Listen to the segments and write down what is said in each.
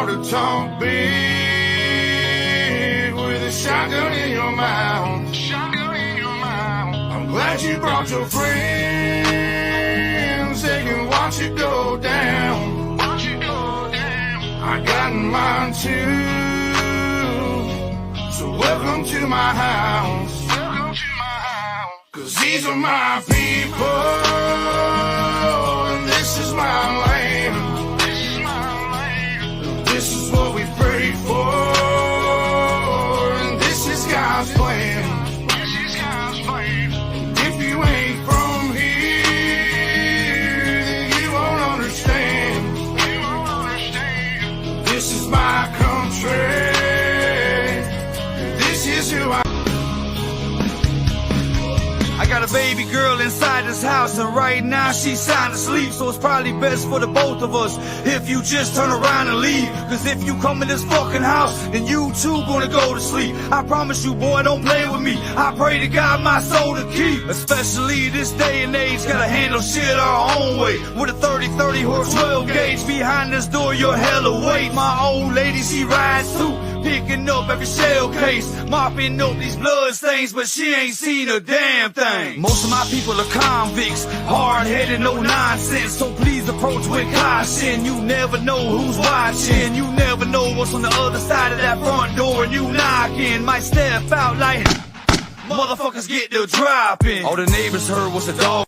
want to talk big with a shotgun in your mouth. Shotgun in your mouth. I'm glad you brought your friends. They can watch it go down. Watch it go down. I got mine too. So welcome to my house. Welcome to my house. 'Cause these are my people. And this is my land. This is my land. This is what we pray for. And this is God's plan. This is God's plan. And if you ain't from here, then you won't understand. You won't understand. This is my country. This is who I got a baby girl inside this house, and right now she's sound asleep. So it's probably best for the both of us if you just turn around and leave. 'Cause if you come in this fucking house, then you too gonna go to sleep. I promise you, boy, don't play with me. I pray to God my soul to keep. Especially this day and age, gotta handle shit our own way. With a 30-30 or 12 gauge behind this door, you're hella weight. My old lady, she rides too, picking up every shell case, mopping up these blood stains, but she ain't seen a damn thing. Most of my people are convicts, hard-headed, no nonsense. So please approach with caution. You never know who's watching. You never know what's on the other side of that front door. And you knocking, might step out like motherfuckers get the dropping. All the neighbors heard was a dog.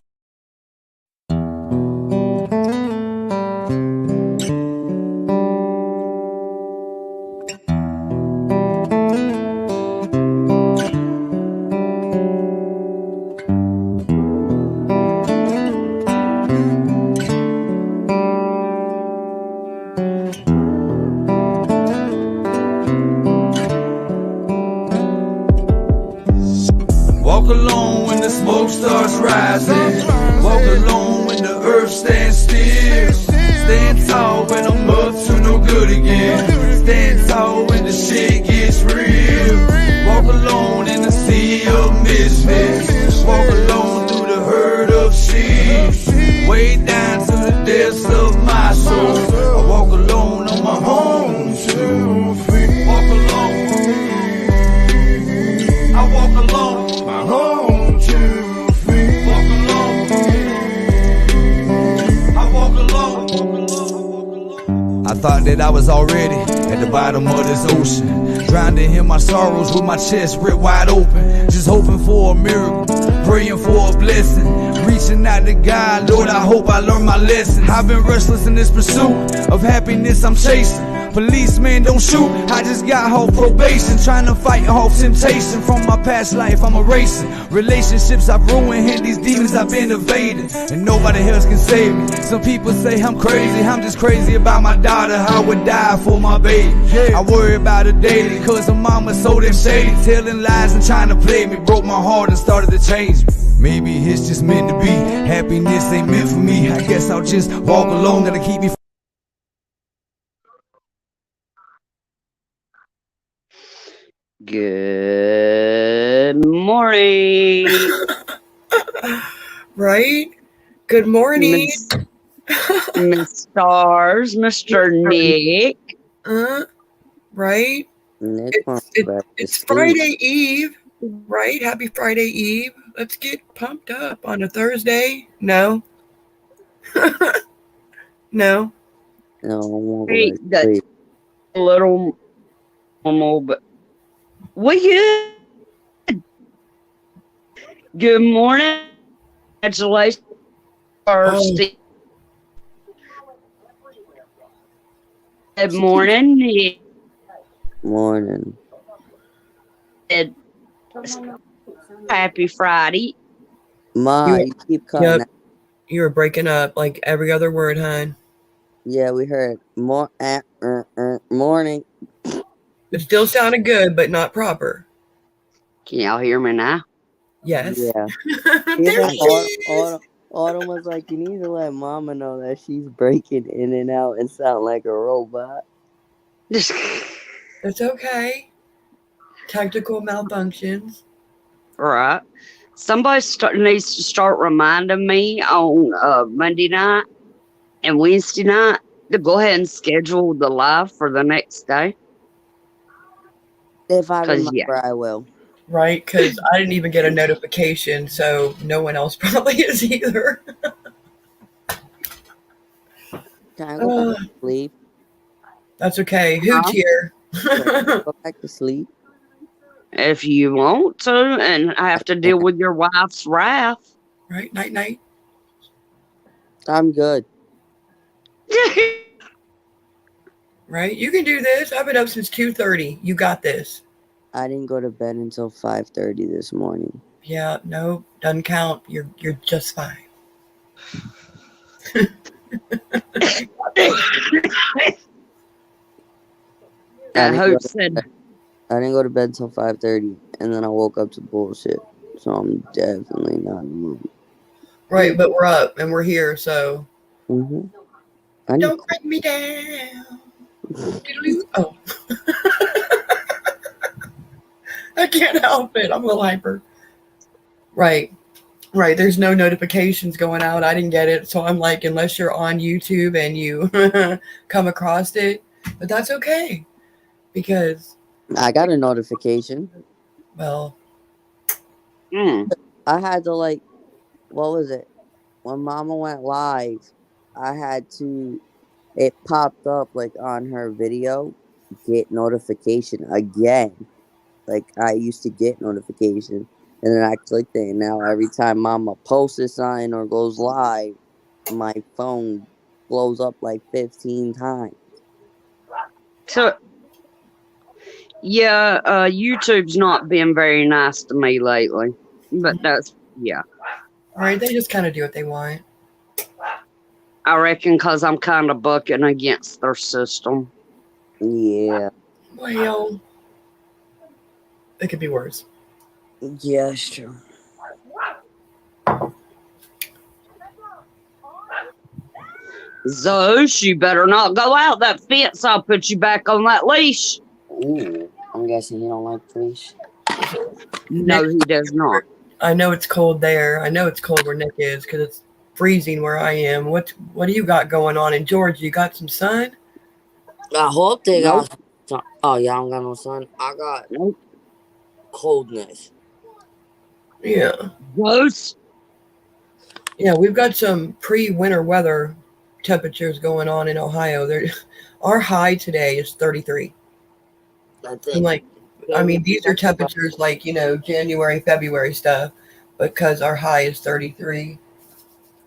Walk alone when the smoke starts rising. Walk alone when the earth stands still. Stand tall when I'm up to no good again. Stand tall when the shit gets real. Walk alone in the sea of misfits. Walk alone through the herd of sheep. Way down to the depths of my soul. I walk alone on my home to free. Walk alone. I walk alone. My home to free. Walk alone. I walk alone. I thought that I was already at the bottom of this ocean, drowning in my sorrows with my chest ripped wide open, just hoping for a miracle, praying for a blessing, reaching out to God. Lord, I hope I learn my lesson. I've been restless in this pursuit of happiness I'm chasing. Policeman, don't shoot, I just got off probation, trying to fight off temptation from my past life. I'm erasing relationships I've ruined, and these demons I've been evading, and nobody else can save me. Some people say I'm crazy, I'm just crazy about my daughter. I would die for my baby. I worry about her daily, 'cause her mama's so damn shady, telling lies and trying to play me. Broke my heart and started to change me. Maybe it's just meant to be. Happiness ain't meant for me. I guess I'll just walk alone, gotta keep me. Good morning. Right? Good morning. Miss Starzz, Mr. Nick. Right? It's Friday Eve, right? Happy Friday Eve. Let's get pumped up on a Thursday. No. No. No, hey, that's a little normal, but we good. Good morning. Congratulations. Good morning, Nick. Morning. Happy Friday. Ma, you keep calling. Yep. You were breaking up like every other word, hon. Yeah, we heard morning. It still sounded good, but not proper. Can y'all hear me now? Yes. Yeah. Autumn was like, you need to let Mama know that she's breaking in and out and sound like a robot. It's okay. Technical malfunctions. Right. Somebody needs to start reminding me on Monday night and Wednesday night to go ahead and schedule the live for the next day? If I 'Cause, yeah. remember, I will. Right? Because I didn't even get a notification, so no one else probably is either. Can I go back to sleep? That's okay. Hoot here. Go back to sleep. If you want to, and I have to deal with your wife's wrath. Right? Night, night. I'm good. Right? You can do this. I've been up since 2:30. You got this. I didn't go to bed until 5:30 this morning. Yeah, no, doesn't count. You're just fine. Hope said, I didn't go to bed until 5:30, and then I woke up to bullshit. So I'm definitely not in the movie. Right, but we're up and we're here, so Mm-hmm. don't bring me down. Oh. I can't help it. I'm a little hyper. Right. Right. There's no notifications going out. I didn't get it. So I'm like, unless you're on YouTube and you come across it, but that's okay. Because I got a notification. well, I had to what was it? When Mama went live, I had to. It popped up on her video, get notification again. I used to get notification, and then I clicked it, and now every time Mama posts something or goes live, my phone blows up 15 times. so, yeah, YouTube's not been very nice to me lately. But that's, yeah. right, they just kind of do what they want. I reckon because I'm kind of bucking against their system. Yeah. Well, it could be worse. Yeah, it's true. Zeus, you better not go out that fence. I'll put you back on that leash. Ooh, I'm guessing you don't like fish. No, he does not. I know it's cold there. I know it's cold where Nick is because it's freezing where I am. What do you got going on in Georgia? You got some sun? I hope they got sun. Oh, yeah, I don't got no sun. I got coldness. Yeah. Zeus. Yeah, we've got some pre-winter weather temperatures going on in Ohio. Our high today is 33. That's And I mean, these are temperatures January, February stuff, because our high is 33.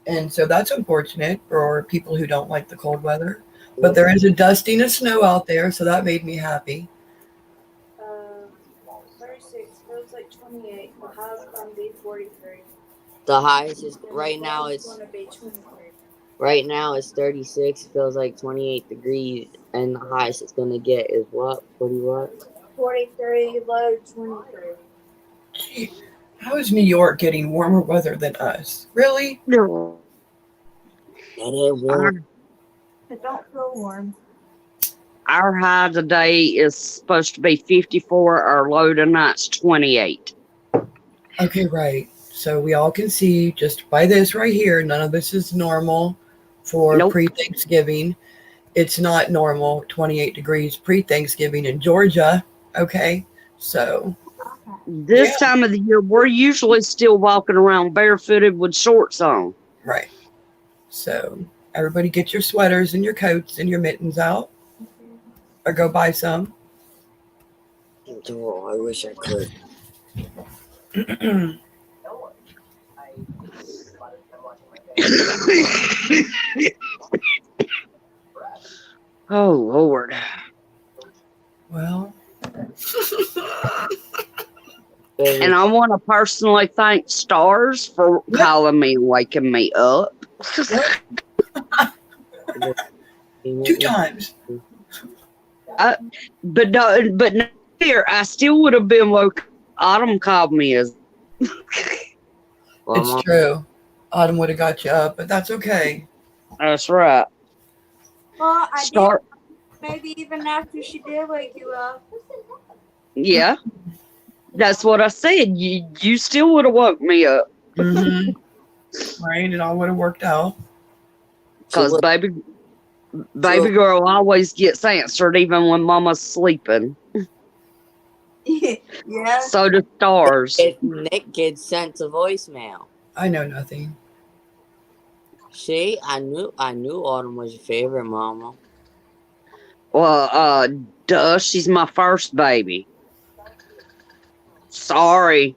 And so that's unfortunate for people who don't like the cold weather. But there is a dusting of snow out there, so that made me happy. 36, feels like 28. The high's going to be 43. The highest is right now. It's going to be 23. right now. It's 36. Feels like 28 degrees, and the highest it's gonna get is what? 40 what? 43, low 23. Gee, how is New York getting warmer weather than us? Really? No. It ain't warm. It don't feel warm. Our high today is supposed to be 54. Our low tonight's 28. Okay, right. So we all can see just by this right here, none of this is normal for pre-Thanksgiving. It's not normal, 28 degrees pre-Thanksgiving in Georgia. Okay, so. This time of the year, we're usually still walking around barefooted with shorts on. Right. So everybody get your sweaters and your coats and your mittens out. Or go buy some. Oh, I wish I could. Oh, Lord. Well. And I want to personally thank Starzz for calling me and waking me up. 2 times. But no, here, I still would have been woke. Autumn called me as. It's true. Autumn would have got you up, but that's okay. That's right. Well, I did. Maybe even after she did wake you up. Yeah. That's what I said. You still would have woke me up. Mm-hmm. Right, it all would have worked out. Because Baby girl always gets answered even when mama's sleeping. Yeah. So does Stars. Nick gets sent to voicemail. I know nothing. See, I knew Autumn was your favorite, Mama. Well, duh, she's my first baby. Sorry.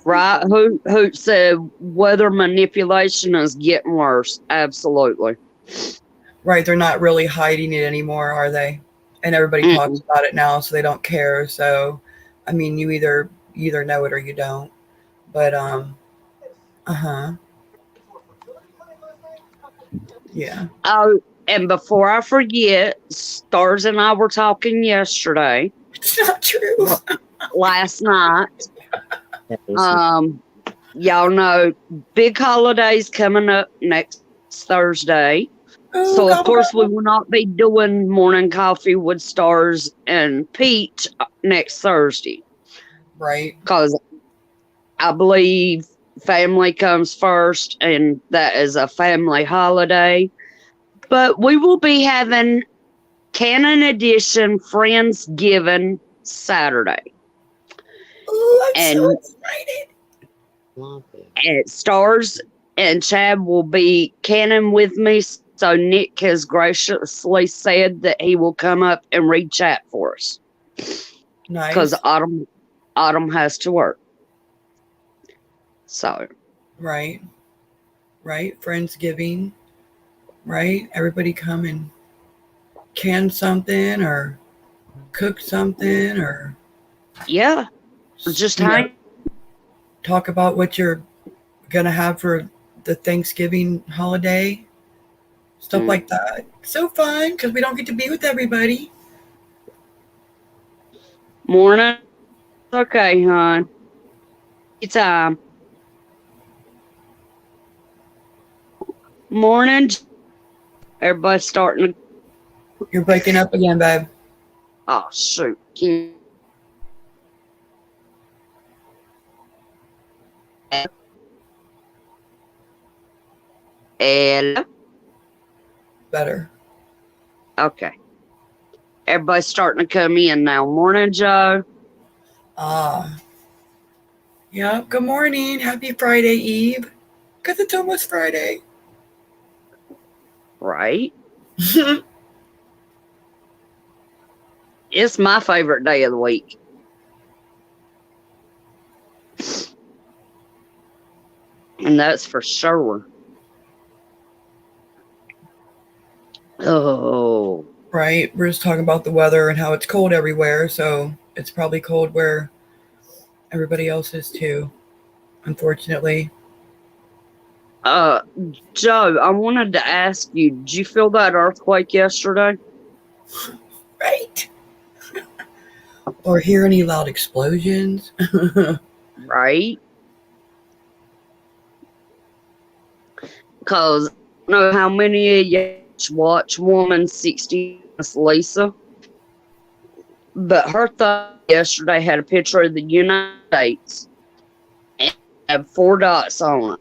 Right? Who said weather manipulation is getting worse? Absolutely. Right, they're not really hiding it anymore, are they? And everybody talks about it now, so they don't care. So, I mean, you either know it or you don't. But yeah. Oh, and before I forget, Stars and I were talking yesterday. It's not true. Last night. Y'all know big holidays coming up next Thursday. Oh, So, of God. course, we will not be doing morning coffee with Starzz and Peach next Thursday. Right. Because I believe family comes first, and that is a family holiday. But we will be having Canon Edition Friendsgiving Saturday. Oh, I'm so And excited. Stars and Chad will be canning with me. So Nick has graciously said that he will come up and read chat for us. Nice. Because Autumn has to work. So. Right. Friendsgiving. Right. Everybody come and can something or cook something or. Yeah. Just hang. Talk about what you're going to have for the Thanksgiving holiday. Stuff like that. So fun because we don't get to be with everybody. Morning. Okay, hon. It's time. Morning. Everybody's starting to. You're breaking up again, babe. Oh, shoot. Hello? Better. Okay. Everybody's starting to come in now. Morning, Joe. Yeah. Good morning. Happy Friday Eve. Because it's almost Friday. Right? It's my favorite day of the week. And that's for sure. Oh. Right. We're just talking about the weather and how it's cold everywhere. So it's probably cold where everybody else is too, unfortunately. Joe, I wanted to ask you, did you feel that earthquake yesterday? Right. Or hear any loud explosions? Right? Because I don't know how many of you watch Woman 60, Miss Lisa, but her thumb yesterday had a picture of the United States and had 4 dots on it.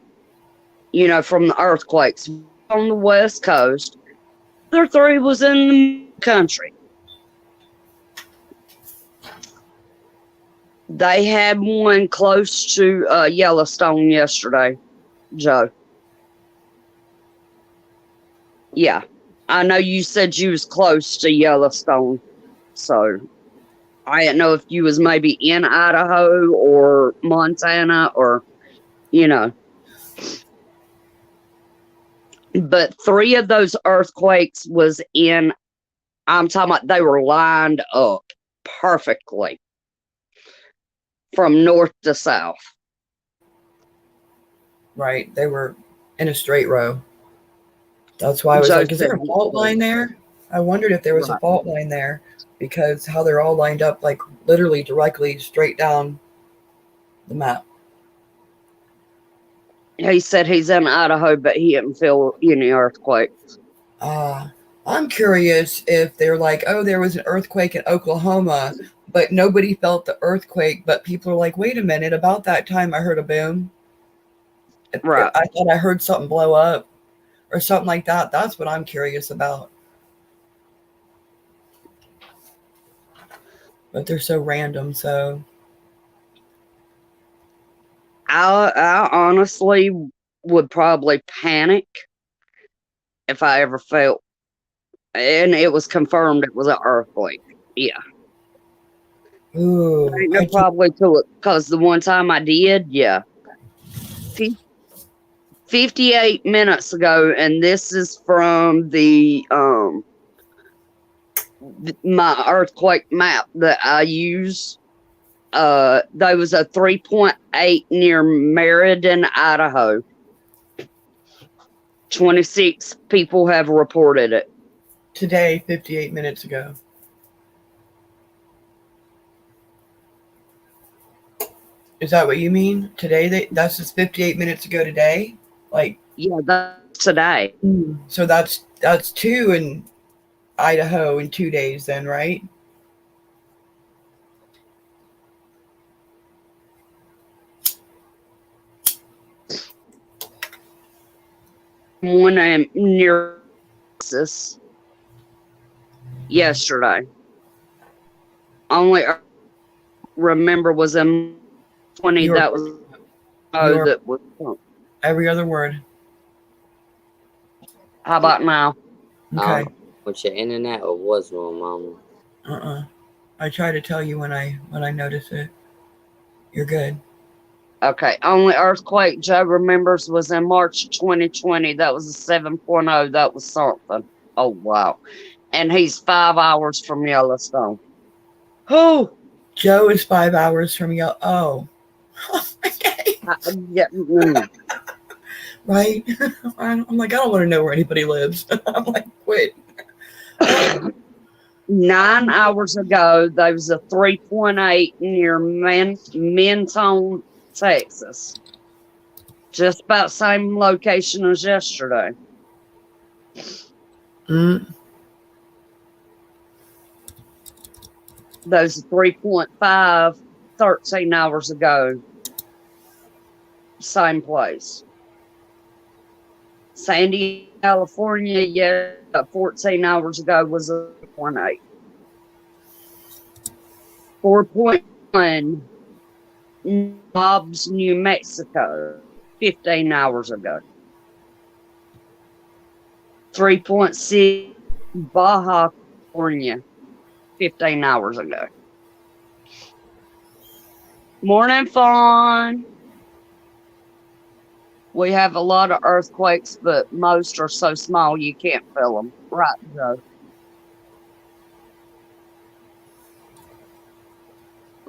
You know, from the earthquakes on the West Coast. The other 3 was in the country. They had one close to Yellowstone yesterday, Joe. Yeah. I know you said you was close to Yellowstone, so I didn't know if you was maybe in Idaho or Montana or, you know. But 3 of those earthquakes was in, I'm talking about they were lined up perfectly from north to south. Right. They were in a straight row. That's why I was like, is there a fault line there? I wondered if there was a fault line there because how they're all lined up, like literally directly straight down the map. He said he's in Idaho, but he didn't feel any earthquakes. I'm curious if they're like, oh, there was an earthquake in Oklahoma, but nobody felt the earthquake. But people are like, wait a minute, about that time I heard a boom. Right. I thought I heard something blow up. or something like that. That's what I'm curious about. But they're so random, so I honestly would probably panic if I ever felt, and it was confirmed it was an earthquake. Yeah, ooh, ain't no probably to it because the one time I did, yeah, 58 minutes ago, and this is from the my earthquake map that I use. There was a 3.8 near Meriden, Idaho. 26 people have reported it. today, 58 minutes ago. Is that what you mean? Today, that's just 58 minutes ago today? Like, Yeah, that's today. so that's 2 in Idaho in 2 days then, right? One near Texas yesterday. Only remember was in 20. You're- That was you're- that was. Every other word. How about now? Okay. With your internet or what's wrong, Mama? I try to tell you when I notice it. You're good. Okay. Only earthquake Joe remembers was in March 2020. That was a 7.0. That was something. Oh wow. And he's 5 hours from Yellowstone. Who? Joe is 5 hours from you. Oh. Okay. Yeah. Right? I'm like, I don't want to know where anybody lives. I'm like, quit. 9 hours ago, there was a 3.8 near Mentone, Texas. Just about same location as yesterday. Mm. Those 3.5, 13 hours ago. Same place. San Diego, California, yeah, 14 hours ago was a 3.8. 4.1, Bob's, New Mexico, 15 hours ago. 3.6, Baja, California, 15 hours ago. Morning, Fawn. We have a lot of earthquakes, but most are so small you can't feel them. Right, Joe?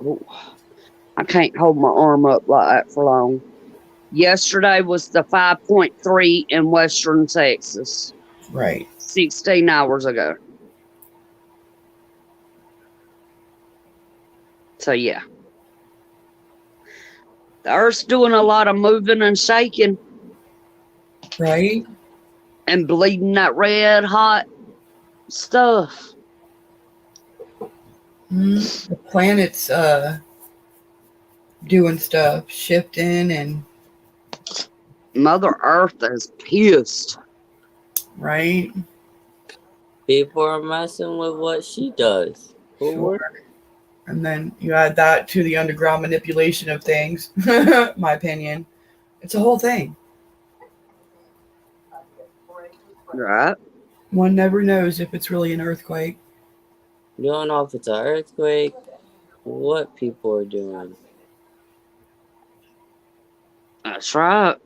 Ooh, I can't hold my arm up like that for long. Yesterday was the 5.3 in Western Texas. Right. 16 hours ago. So, yeah. The Earth's doing a lot of moving and shaking. Right. And bleeding that red hot stuff. The planet's doing stuff, shifting, and Mother Earth is pissed. right. People are messing with what she does. Sure. And then you add that to the underground manipulation of things. My opinion, it's a whole thing. Right. One never knows if it's really an earthquake. You don't know if it's an earthquake, what people are doing. That's right.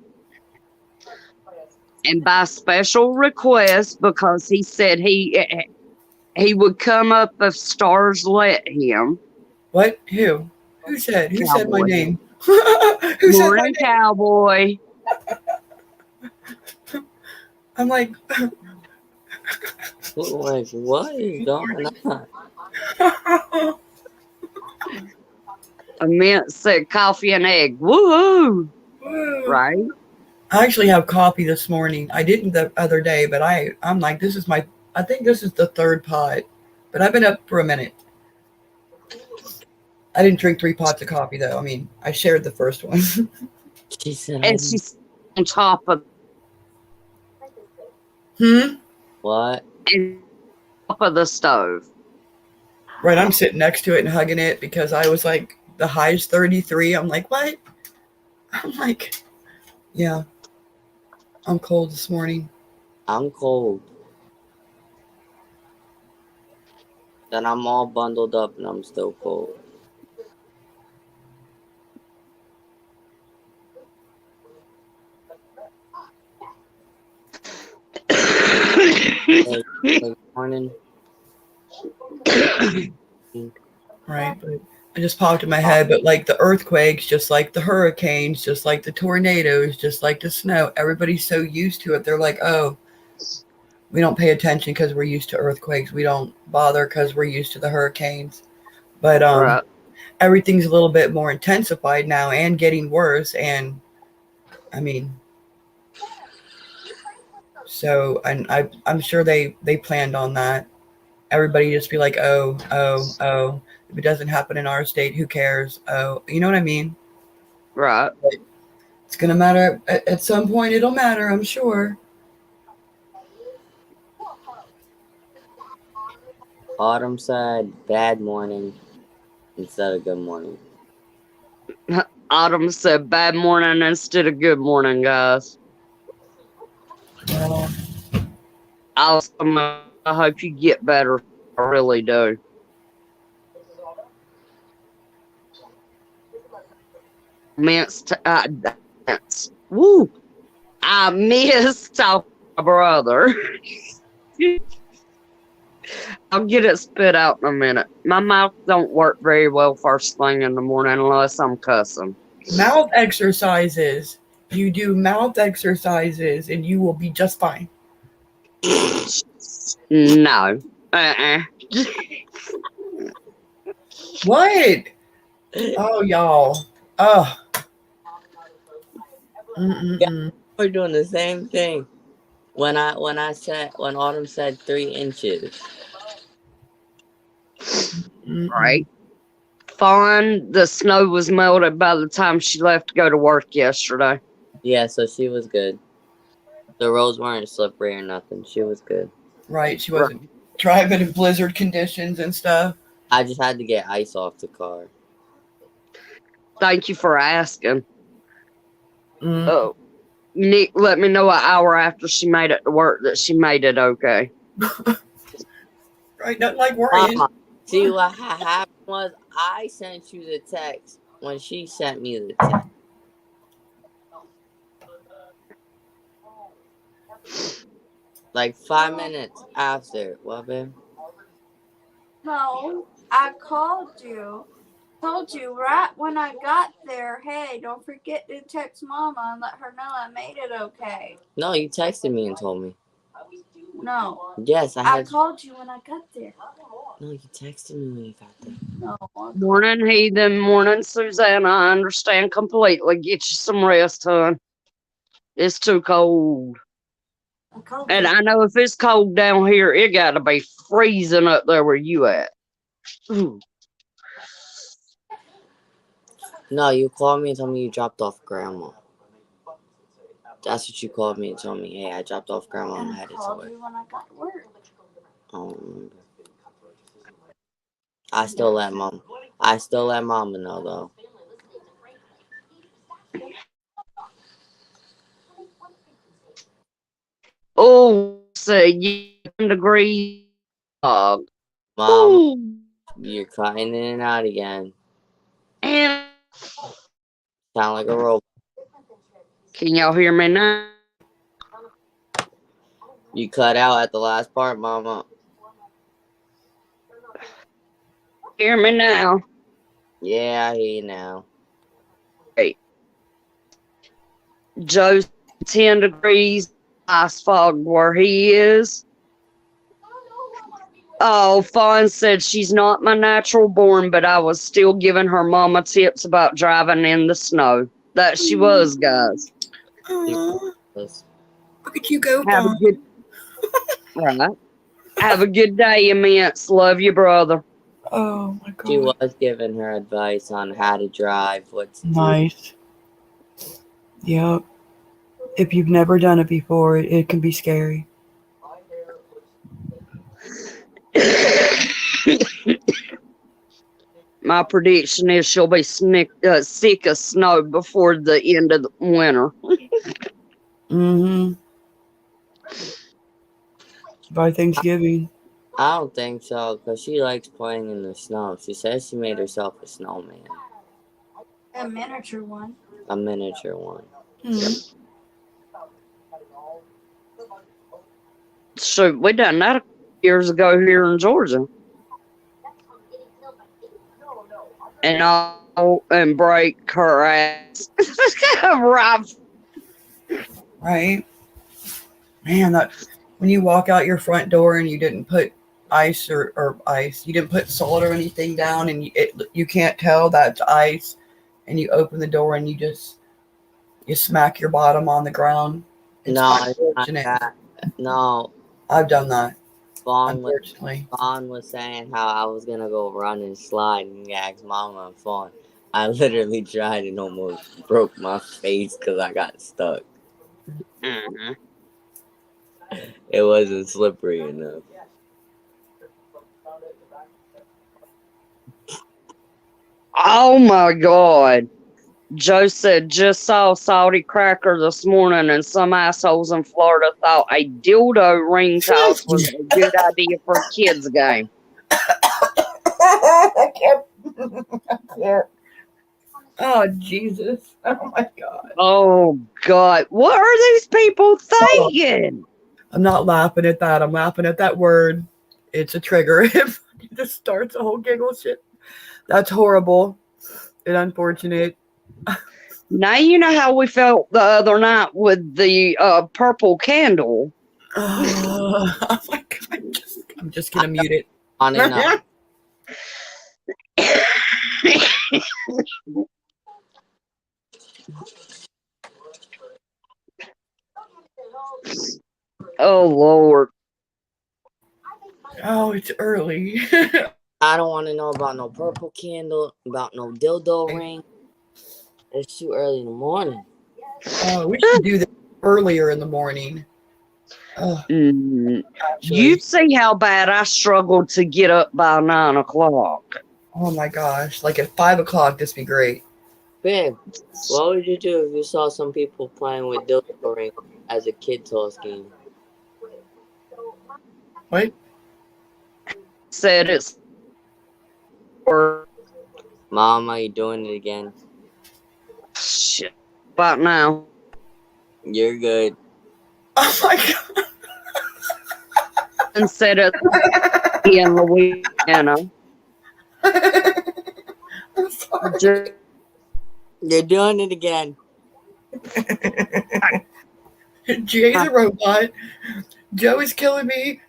And by special request, because he said he would come up if Starzz let him. What? Who? Who said? Who said my Cowboy. name? Who said my Morning, name? Cowboy. I'm like, Like, what is going on? A mint said coffee and egg. Woohoo! Right? I actually have coffee this morning. I didn't the other day, but I'm like, I think this is the third pot, but I've been up for a minute. I didn't drink 3 pots of coffee though. I mean, I shared the first one. She said, And she's on top of. What? And top of the stove. Right, I'm sitting next to it and hugging it because I was like, the high is 33. I'm like, what? I'm like, yeah, I'm cold this morning. I'm cold. Then I'm all bundled up and I'm still cold. Hey, good morning. Right, but it just popped in my head. But like the earthquakes, just like the hurricanes, just like the tornadoes, just like the snow, everybody's so used to it. They're like, oh, we don't pay attention because we're used to earthquakes. We don't bother because we're used to the hurricanes. But Right. everything's a little bit more intensified now and getting worse. And I mean, so and I'm sure they planned on that. Everybody just be like, oh, oh, oh. If it doesn't happen in our state, who cares? Oh, you know what I mean? Right. It's gonna matter at some point. It'll matter, I'm sure. Autumn said bad morning instead of good morning. Autumn said bad morning instead of good morning, guys. Well, Awesome. I hope you get better. I really do. Woo! I miss talking to my brother. I'll get it spit out in a minute. My mouth don't work very well first thing in the morning unless I'm cussing. mouth exercises. You do mouth exercises and you will be just fine. No. What? Oh, y'all. Oh. We're doing the same thing. When Autumn said 3 inches. Right. Fine. The snow was melted by the time she left to go to work yesterday. Yeah, so she was good. The roads weren't slippery or nothing. She was good. Right. She wasn't driving in blizzard conditions and stuff. I just had to get ice off the car. Thank you for asking. Mm. Oh, Nick let me know an hour after she made it to work that she made it okay. Right. Nothing like worrying. See, what happened was I sent you the text when she sent me the text. Like 5 minutes after. What, babe? No, I called you. Told you right when I got there, hey, don't forget to text Mama and let her know I made it okay. No, you texted me and told me. No. Yes, I called you when I got there. No, you texted me when you got there. No. Morning, Heathen. Morning, Susanna. I understand completely. Get you some rest, hon. It's too cold. And I know if it's cold down here, it got to be freezing up there where you at. Ooh. No, you called me and told me you dropped off Grandma. That's what you called me and told me. Hey, I dropped off Grandma and I headed to work. You when I got to work. I don't remember. I still let Mama know though. Oh, say 10 degrees. Mom, Ooh. you're cutting in and out again. And Sound like a robot. can y'all hear me now? You cut out at the last part, Mama. Hear me now? Yeah, I hear you now. Hey. Joe's 10 degrees, ice fog where he is. Oh, Fawn said she's not my natural born, but I was still giving her mama tips about driving in the snow. That she was, guys. Look at you go, Have a Fawn. good right. Have a good day, Immense. Love you, brother. Oh my god. She was giving her advice on how to drive, what to do. Nice. Yep. If you've never done it before, it can be scary. My prediction is she'll be sick of snow before the end of the winter. Mm-hmm. By Thanksgiving. I don't think so, because she likes playing in the snow. She says she made herself a snowman. A miniature one. A miniature one. Mm-hmm. Shoot, we done that a few years ago here in Georgia. And break her ass. Right. Right? Man, that when you walk out your front door and you didn't put ice or ice, you didn't put salt or anything down, and you can't tell that's ice, and you open the door and you smack your bottom on the ground. It's No, it's not unfortunate. that. No, I've done that, Vaughn unfortunately. was saying how I was gonna go run and slide, and he asked Mama on phone. I literally tried and almost broke my face because I got stuck. Mm-hmm. It wasn't slippery enough. Oh my God. Joe said, just saw Salty Cracker this morning, and some assholes in Florida thought a dildo ring toss was a good idea for a kids' game. I can't. Oh, Jesus. Oh, my God. Oh God. What are these people thinking? I'm not laughing at that. I'm laughing at that word. It's a trigger. It just starts a whole giggle shit. That's horrible and unfortunate. Now you know how we felt the other night with the purple candle. Oh my God. I'm just going to mute it. On and off. Oh Lord. Oh, it's early. I don't want to know about no purple candle, about no dildo ring. It's too early in the morning. Oh, we should do this earlier in the morning. Oh, You see how bad I struggled to get up by 9 o'clock. oh my gosh. Like at 5 o'clock, this would be great. Babe, what would you do if you saw some people playing with dildo ring as a kid toss game? What? Said it's or Mom, are you doing it again? shit. About now. You're good. Oh my God. And said it in Louisiana. I'm sorry. You're doing it again. Jay's a robot. Joe is killing me.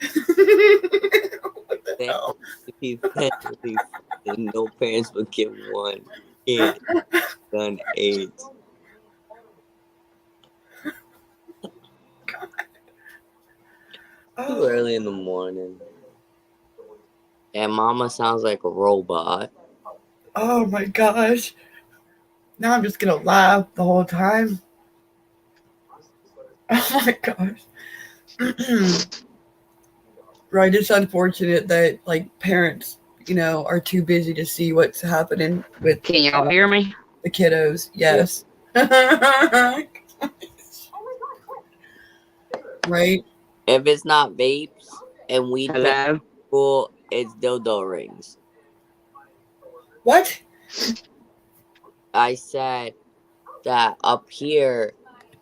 What the hell? No parents would give one kid done AIDS. Too early in the morning. And Mama sounds like a robot. Oh my gosh. Now I'm just going to laugh the whole time. Oh my gosh. Right, it's unfortunate that like parents, are too busy to see what's happening with Can y'all hear me? the kiddos. Yes. Right? If it's not vapes and weed Hello? school, it's dildo rings. What? I said that up here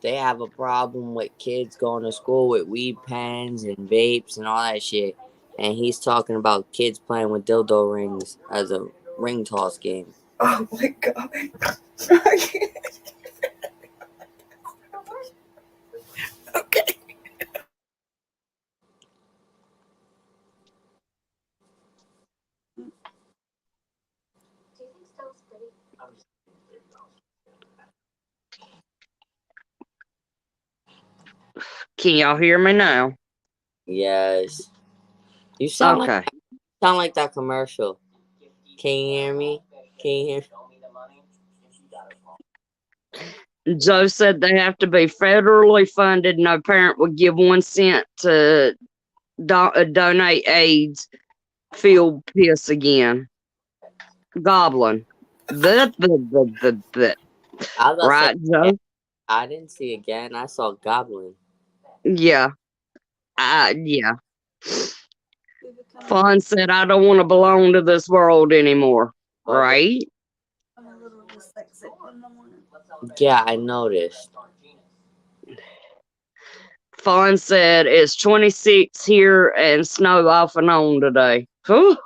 they have a problem with kids going to school with weed pens and vapes and all that shit. And he's talking about kids playing with dildo rings as a ring toss game. Oh my God. Okay. Can y'all hear me now? Yes. You sound Okay. like that commercial. Can you hear me? Can you hear? Joe said they have to be federally funded. No parent would give 1 cent to donate AIDS field piss again. Goblin. The. I was gonna say, Right, Joe? I didn't see again. I saw Goblin. Yeah. Yeah. We become Fawn said, I don't want to belong to this world anymore. Right? a little dyslexic in the morning. Yeah, I noticed. Fawn said, it's 26 here and snow off and on today. Whew.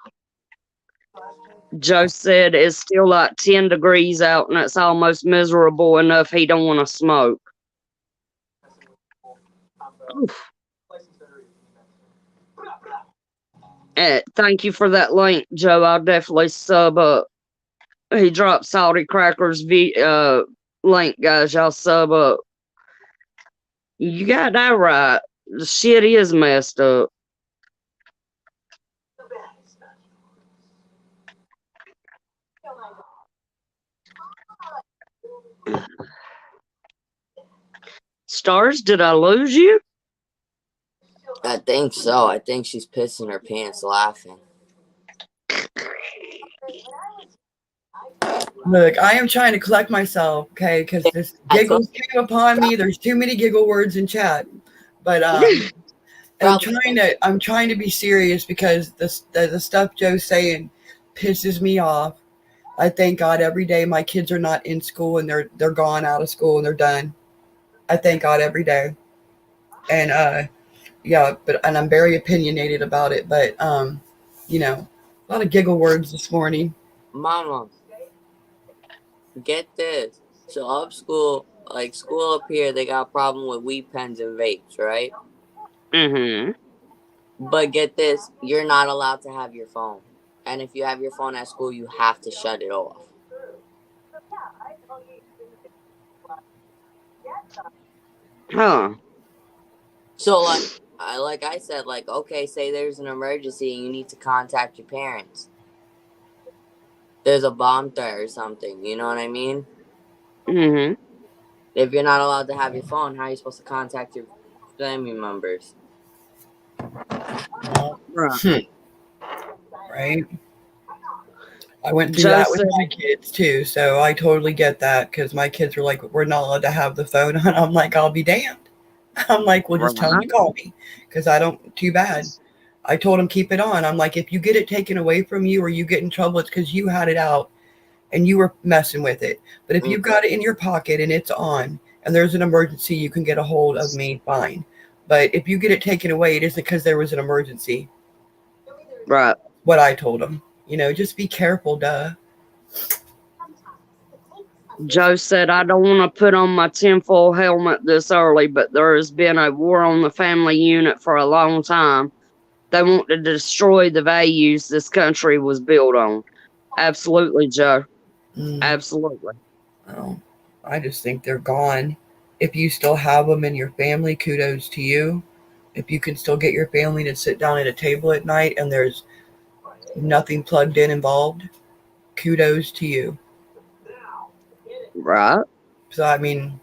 Joe said, it's still like 10 degrees out and it's almost miserable enough he don't want to smoke. Oof. Thank you for that link, Joe. I'll definitely sub up. He dropped Salty Crackers link, guys. Y'all sub up. You got that right. The shit is messed up. Stars, did I lose you? I think so. I think she's pissing her pants laughing. Look, I am trying to collect myself, okay, because this giggles came upon me. There's too many giggle words in chat, but I'm trying to be serious because the stuff Joe's saying pisses me off. I thank God every day my kids are not in school and they're gone out of school and they're done. I thank God every day, and yeah, and I'm very opinionated about it, but you know, a lot of giggle words this morning. Mama, get this. So up school, like school up here, they got a problem with weed pens and vapes, right? Mm-hmm. But get this, you're not allowed to have your phone. And if you have your phone at school, you have to shut it off. Huh. So like I said, like, okay, say there's an emergency and you need to contact your parents. There's a bomb threat or something, you know what I mean? Mm-hmm. If you're not allowed to have your phone, how are you supposed to contact your family members? Right. Right. I went through Joe that with said, my kids too, so I totally get that because my kids were like, "We're not allowed to have the phone," and I'm like, "I'll be damned." I'm like, "Well, just tell them to call me because I don't. Too bad." I told them keep it on. I'm like, if you get it taken away from you or you get in trouble, it's because you had it out and you were messing with it. But if you've got it in your pocket and it's on and there's an emergency, you can get a hold of me, fine. But if you get it taken away, it isn't because there was an emergency. right. What I told them, just be careful, duh. Joe said, I don't want to put on my tinfoil helmet this early, but there has been a war on the family unit for a long time. They want to destroy the values this country was built on. Absolutely, Joe. Absolutely. Oh, I just think they're gone. If you still have them in your family, kudos to you. If you can still get your family to sit down at a table at night and there's nothing plugged in involved, kudos to you. Right. So, I mean,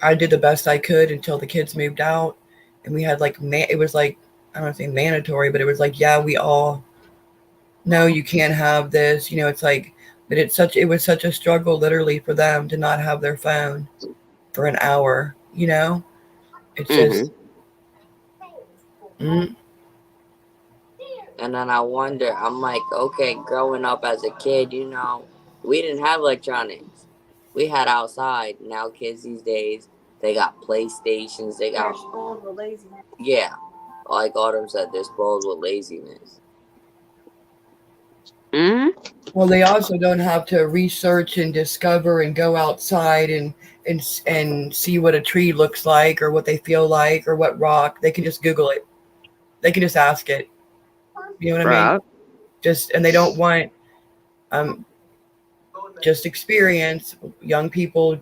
I did the best I could until the kids moved out. And we had it was like, I don't want to say mandatory, but it was like, yeah, we all know you can't have this. It's like, but it was such a struggle literally for them to not have their phone for an hour, It's just, And then I wonder, I'm like, okay, growing up as a kid, we didn't have electronics. We had outside. Now kids these days, they got PlayStations. They got spoiled with laziness. Yeah, like Autumn said, they're spoiled with laziness. Well, they also don't have to research and discover and go outside and see what a tree looks like or what they feel like or what rock. They can just Google it. They can just ask it. You know what I mean? And they don't want just experience. Young people,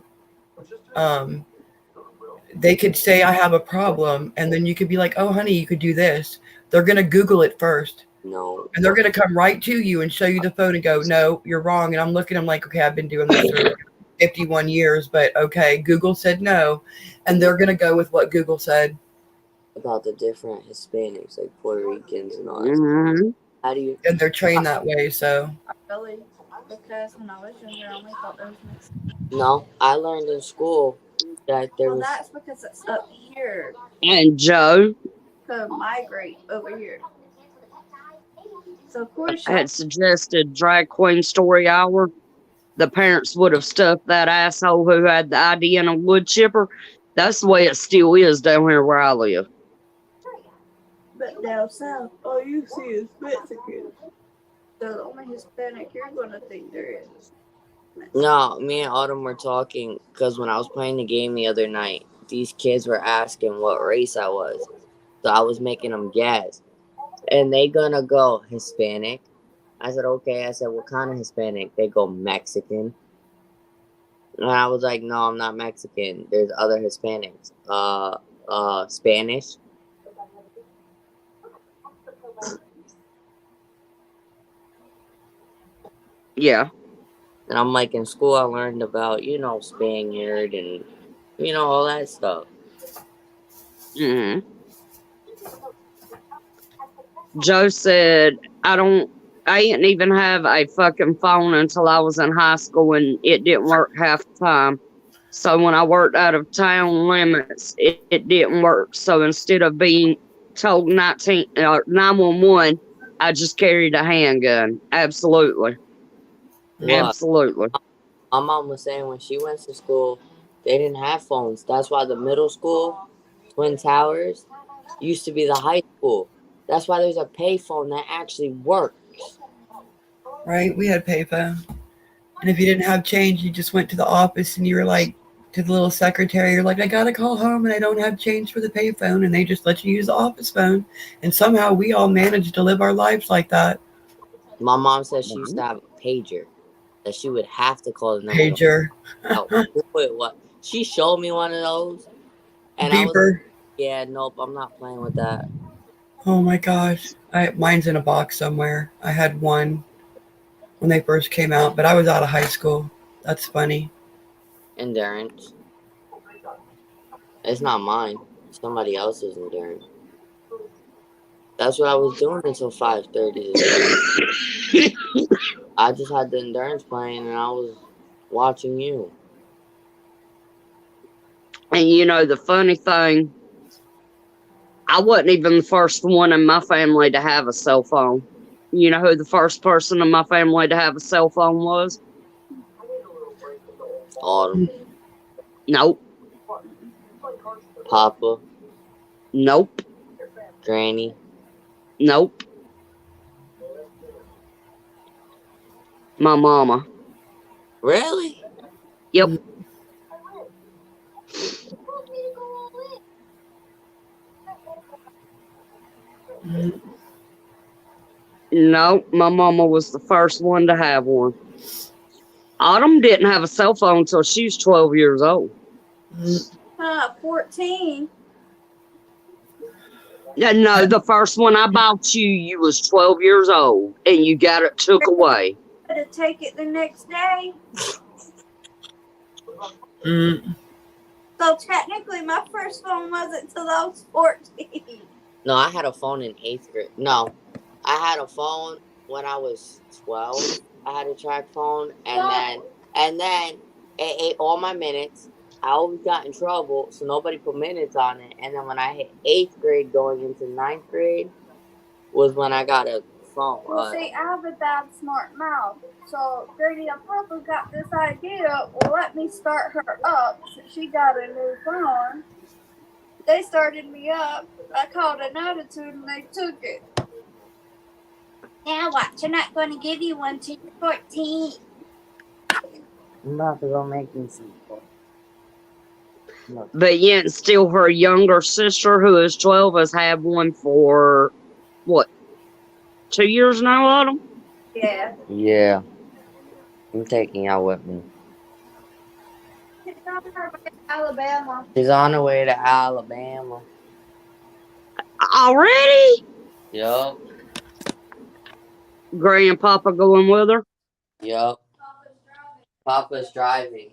they could say, I have a problem. And then you could be like, oh, honey, you could do this. They're going to Google it first. No. And they're going to come right to you and show you the phone and go, no, you're wrong. And I'm looking, I'm like, okay, I've been doing this for 51 years, but okay, Google said no. And they're going to go with what Google said. About the different Hispanics, like Puerto Ricans and all that. How do you? and they're trained that way. So Really? Because when I was younger, I only thought there was Mexican. No, I learned in school that there Well, was. that's because it's up here And Joe to migrate over here. So of course y'all. had suggested drag queen story hour. The parents would have stuffed that asshole who had the idea in a wood chipper. That's the way it still is down here where I live. But down south, all you see is Mexican. So the only Hispanic you're gonna think there is. Mexican. No, me and Autumn were talking because when I was playing the game the other night, these kids were asking what race I was. So I was making them guess. And they gonna go Hispanic. I said, okay. I said, what kind of Hispanic? They go Mexican. And I was like, no, I'm not Mexican. There's other Hispanics. Spanish. Yeah. And I'm like, in school I learned about, Spaniard and, all that stuff. hmm Joe said, I didn't even have a fucking phone until I was in high school and it didn't work half the time. So when I worked out of town limits, it didn't work. So instead of being told 911, I just carried a handgun. Absolutely. What? Absolutely. My mom was saying when she went to school, they didn't have phones. That's why the middle school, Twin Towers, used to be the high school. That's why there's a payphone that actually works. right, we had payphone, and if you didn't have change, you just went to the office and you were like to the little secretary. You're like, I gotta call home and I don't have change for the payphone, and they just let you use the office phone. And somehow we all managed to live our lives like that. My mom said she used to have a pager that she would have to call the number. Pager, What? She showed me one of those, and I was beeper. like, yeah, nope, I'm not playing with that. Oh my gosh, mine's in a box somewhere. I had one when they first came out, but I was out of high school. That's funny. Endurance. It's not mine. It's somebody else's endurance. That's what I was doing until 5:30. I just had the endurance playing and I was watching you. And the funny thing, I wasn't even the first one in my family to have a cell phone. You know who the first person in my family to have a cell phone was? Autumn. Nope. Papa. Nope. Granny. Nope. My mama. Really? Yep. No, my mama was the first one to have one. Autumn didn't have a cell phone until she was 12 years old. 14. Yeah, no, the first one I bought you was 12 years old, and you got it took away. To take it the next day. So technically, my first phone wasn't till I was 14. No, I had a phone in 8th grade. No, I had a phone when I was 12. I had a track phone, and then it ate all my minutes. I always got in trouble, so nobody put minutes on it. And then when I hit 8th grade, going into 9th grade, was when I got a phone. Well, see, I have a bad smart mouth. So Grady and Papa got this idea. Well, let me start her up. So she got a new phone. They started me up. I called an attitude and they took it. Now what? You're not going to give you one till you're 14. I'm about to go make me some. But yet, still her younger sister, who is 12, has had one for, 2 years now, Autumn? Yeah. Yeah. I'm taking y'all with me. She's on her way to Alabama. She's on her way to Alabama. Already? Yup. Grandpapa going with her? Yup. Papa's driving.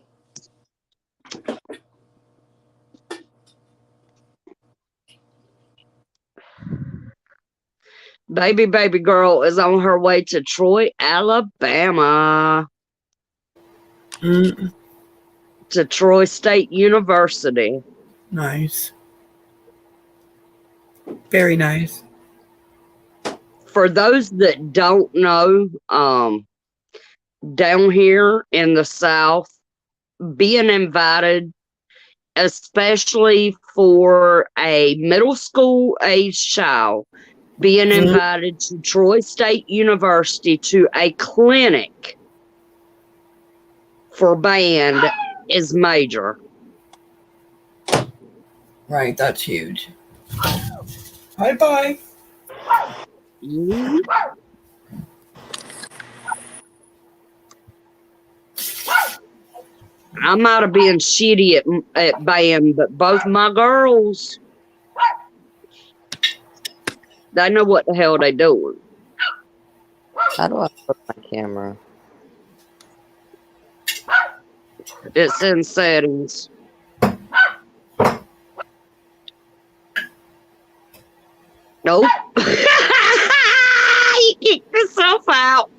baby girl is on her way to Troy, Alabama. Mm, To Troy State University. nice. Very nice. For those that don't know, down here in the South, being invited, especially for a middle school age child, being Mhm. invited to Troy State University to a clinic for band is major. Right, that's huge. Bye. Mhm. I might have been shitty at band, but both my girls, they know what the hell they doing. How do I put my camera? It's in settings. Nope. You kicked yourself out.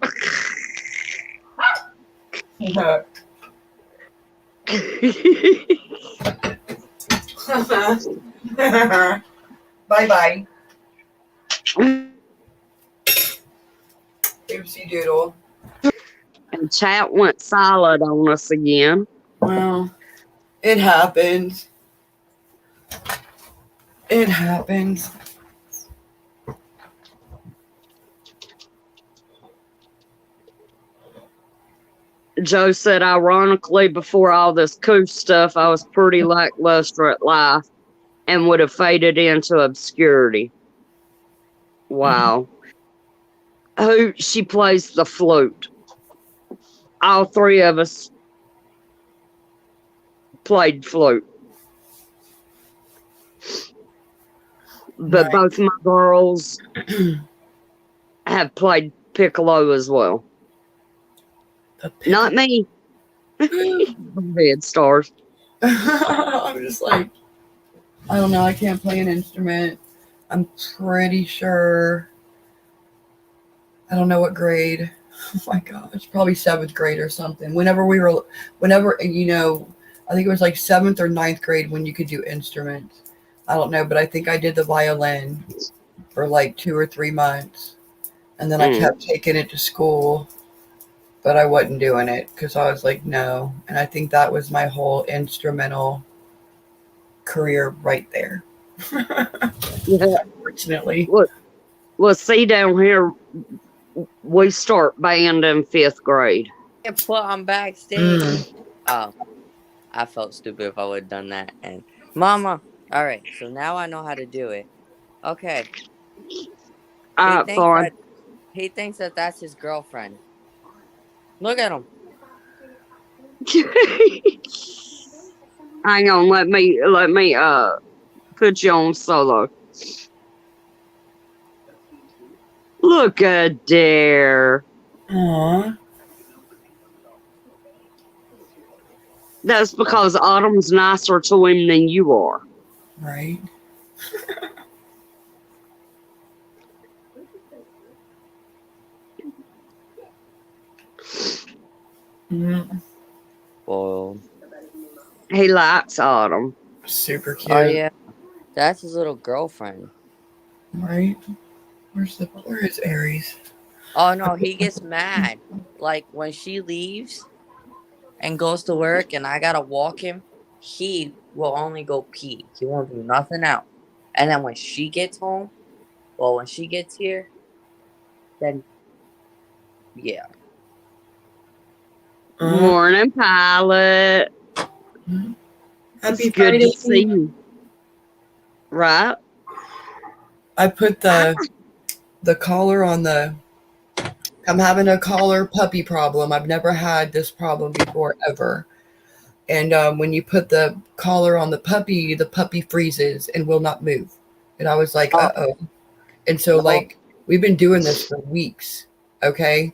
Bye. Oopsie doodle. And chat went silent on us again. Well, it happens. It happens. Joe said, ironically, before all this cool stuff, I was pretty lackluster at life and would have faded into obscurity. Wow. Who she plays the flute. All three of us played flute. But Right. both my girls have played piccolo as well. Not me. Go ahead, Starzz. I'm just like, I don't know. I can't play an instrument. I'm pretty sure. I don't know what grade. Oh my gosh, probably 7th grade or something. Whenever, you know, I think it was like 7th or 9th grade when you could do instruments. I don't know, but I think I did the violin for like 2 or 3 months. And then I kept taking it to school, but I wasn't doing it because I was like, no. And I think that was my whole instrumental career right there. Yeah. Unfortunately. Well, see, down here, we start band in 5th grade. I put on backstage. Oh, I felt stupid if I would have done that. And Mama, all right, so now I know how to do it. Okay. Fine. He thinks that that's his girlfriend. Look at him. Hang on, let me put you on solo. Look at there. Aww. That's because Autumn's nicer to him than you are. Right. Well, He likes Autumn. Super cute. oh yeah, that's his little girlfriend. Right. Where is Aries? Oh no, he gets mad. Like when she leaves and goes to work and I gotta walk him, he will only go pee. He won't do nothing else. And then when she gets home, well, when she gets here, then yeah. Morning, Pilot. Happy It's good Friday. to see you. Right? I put the collar on the. I'm having a collar puppy problem. I've never had this problem before ever. And when you put the collar on the puppy freezes and will not move. And I was like, uh-oh. And so, like, we've been doing this for weeks, okay?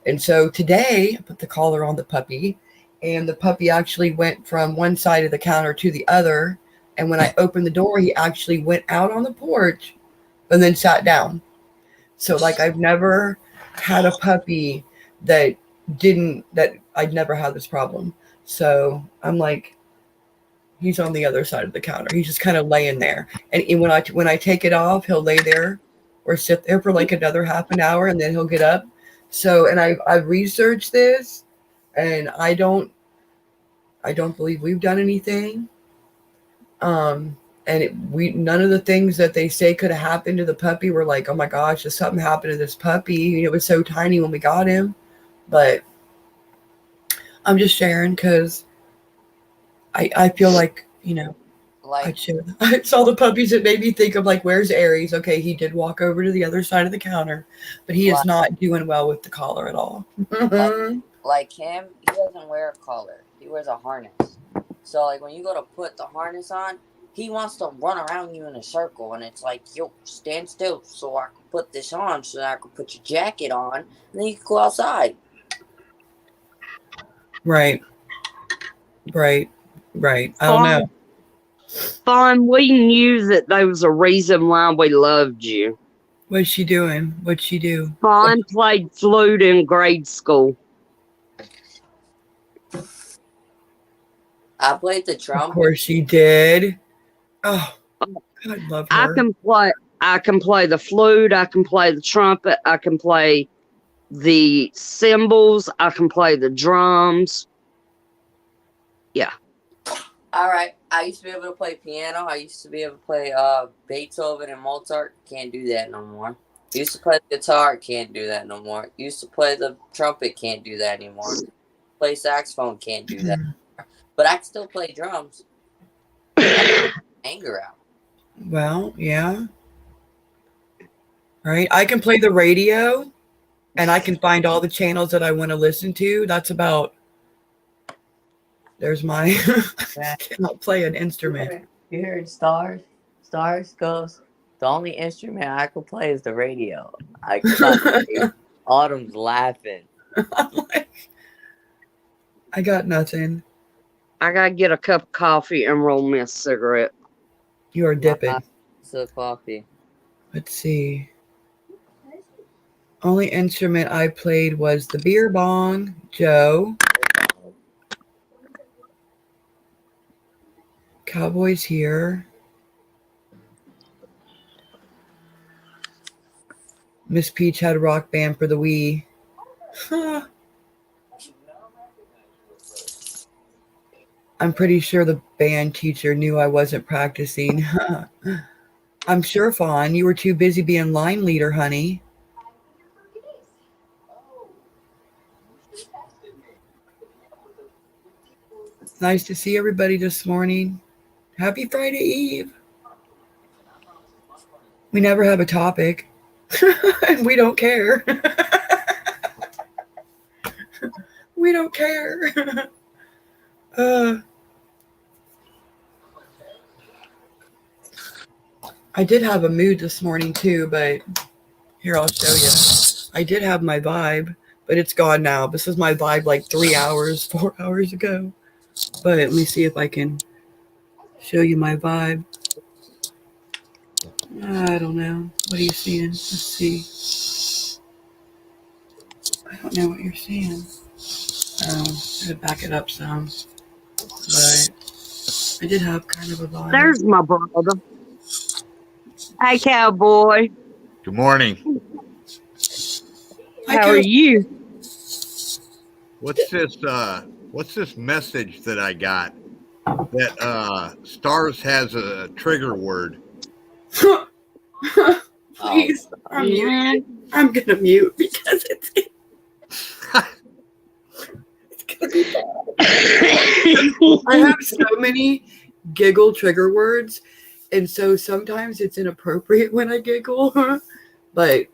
And so today, I put the collar on the puppy, and the puppy actually went from one side of the counter to the other. And when I opened the door, he actually went out on the porch and then sat down. So like I've never had a puppy that I'd never had this problem. So I'm like, he's on the other side of the counter. He's just kind of laying there. And when I take it off, he'll lay there or sit there for like another half an hour, and then he'll get up. So, and I've researched this, and I don't believe we've done anything. And none of the things that they say could have happened to the puppy were like, oh my gosh, just something happened to this puppy. It was so tiny when we got him. But I'm just sharing because I feel like, I saw the puppies. It made me think of like, where's Aries? Okay, he did walk over to the other side of the counter, but he is not doing well with the collar at all. like him, he doesn't wear a collar. He wears a harness. So like when you go to put the harness on, he wants to run around you in a circle, and it's like, yo, stand still so I can put this on, so that I can put your jacket on, and then you can go outside. Right. I don't know. Fawn, we knew that there was a reason why we loved you. What's she doing? What'd she do? Fawn played flute in grade school. I played the trumpet. Of course she did. Oh, I love her. I can play the flute. I can play the trumpet. I can play the cymbals. I can play the drums. Yeah. All right. I used to be able to play piano. I used to be able to play Beethoven and Mozart. Can't do that no more. Used to play the guitar. Can't do that no more. Used to play the trumpet. Can't do that anymore. Play saxophone. Can't do that anymore. But I can still play drums. Anger out. Well, yeah. Right. I can play the radio, and I can find all the channels that I want to listen to. That's about. There's my. I cannot play an instrument. You heard Starzz? Starzz goes, the only instrument I can play is the radio. I can't. Autumn's laughing. I'm like, I got nothing. I gotta get a cup of coffee and roll me a cigarette. You are dipping. So coffee. Let's see. Only instrument I played was the beer bong, Joe. Cowboys here. Miss Peach had a rock band for the Wii. I'm pretty sure the band teacher knew I wasn't practicing. I'm sure, Fawn, you were too busy being line leader, honey. It's nice to see everybody this morning. Happy Friday Eve. We never have a topic. And we don't care. We don't care. I did have a mood this morning too, but here, I'll show you. I did have my vibe, but it's gone now. This is my vibe like 4 hours ago. But let me see if I can show you my vibe. I don't know. What are you seeing? Let's see. I don't know what you're seeing. I'm going to back it up some. But I did have kind of a vibe. There's my brother. Hey, cowboy. Good morning. How are you? What's this message that I got that Starzz has a trigger word? Please, I'm gonna mute because it's gonna be bad. I have so many giggle trigger words, and so sometimes it's inappropriate when I giggle. But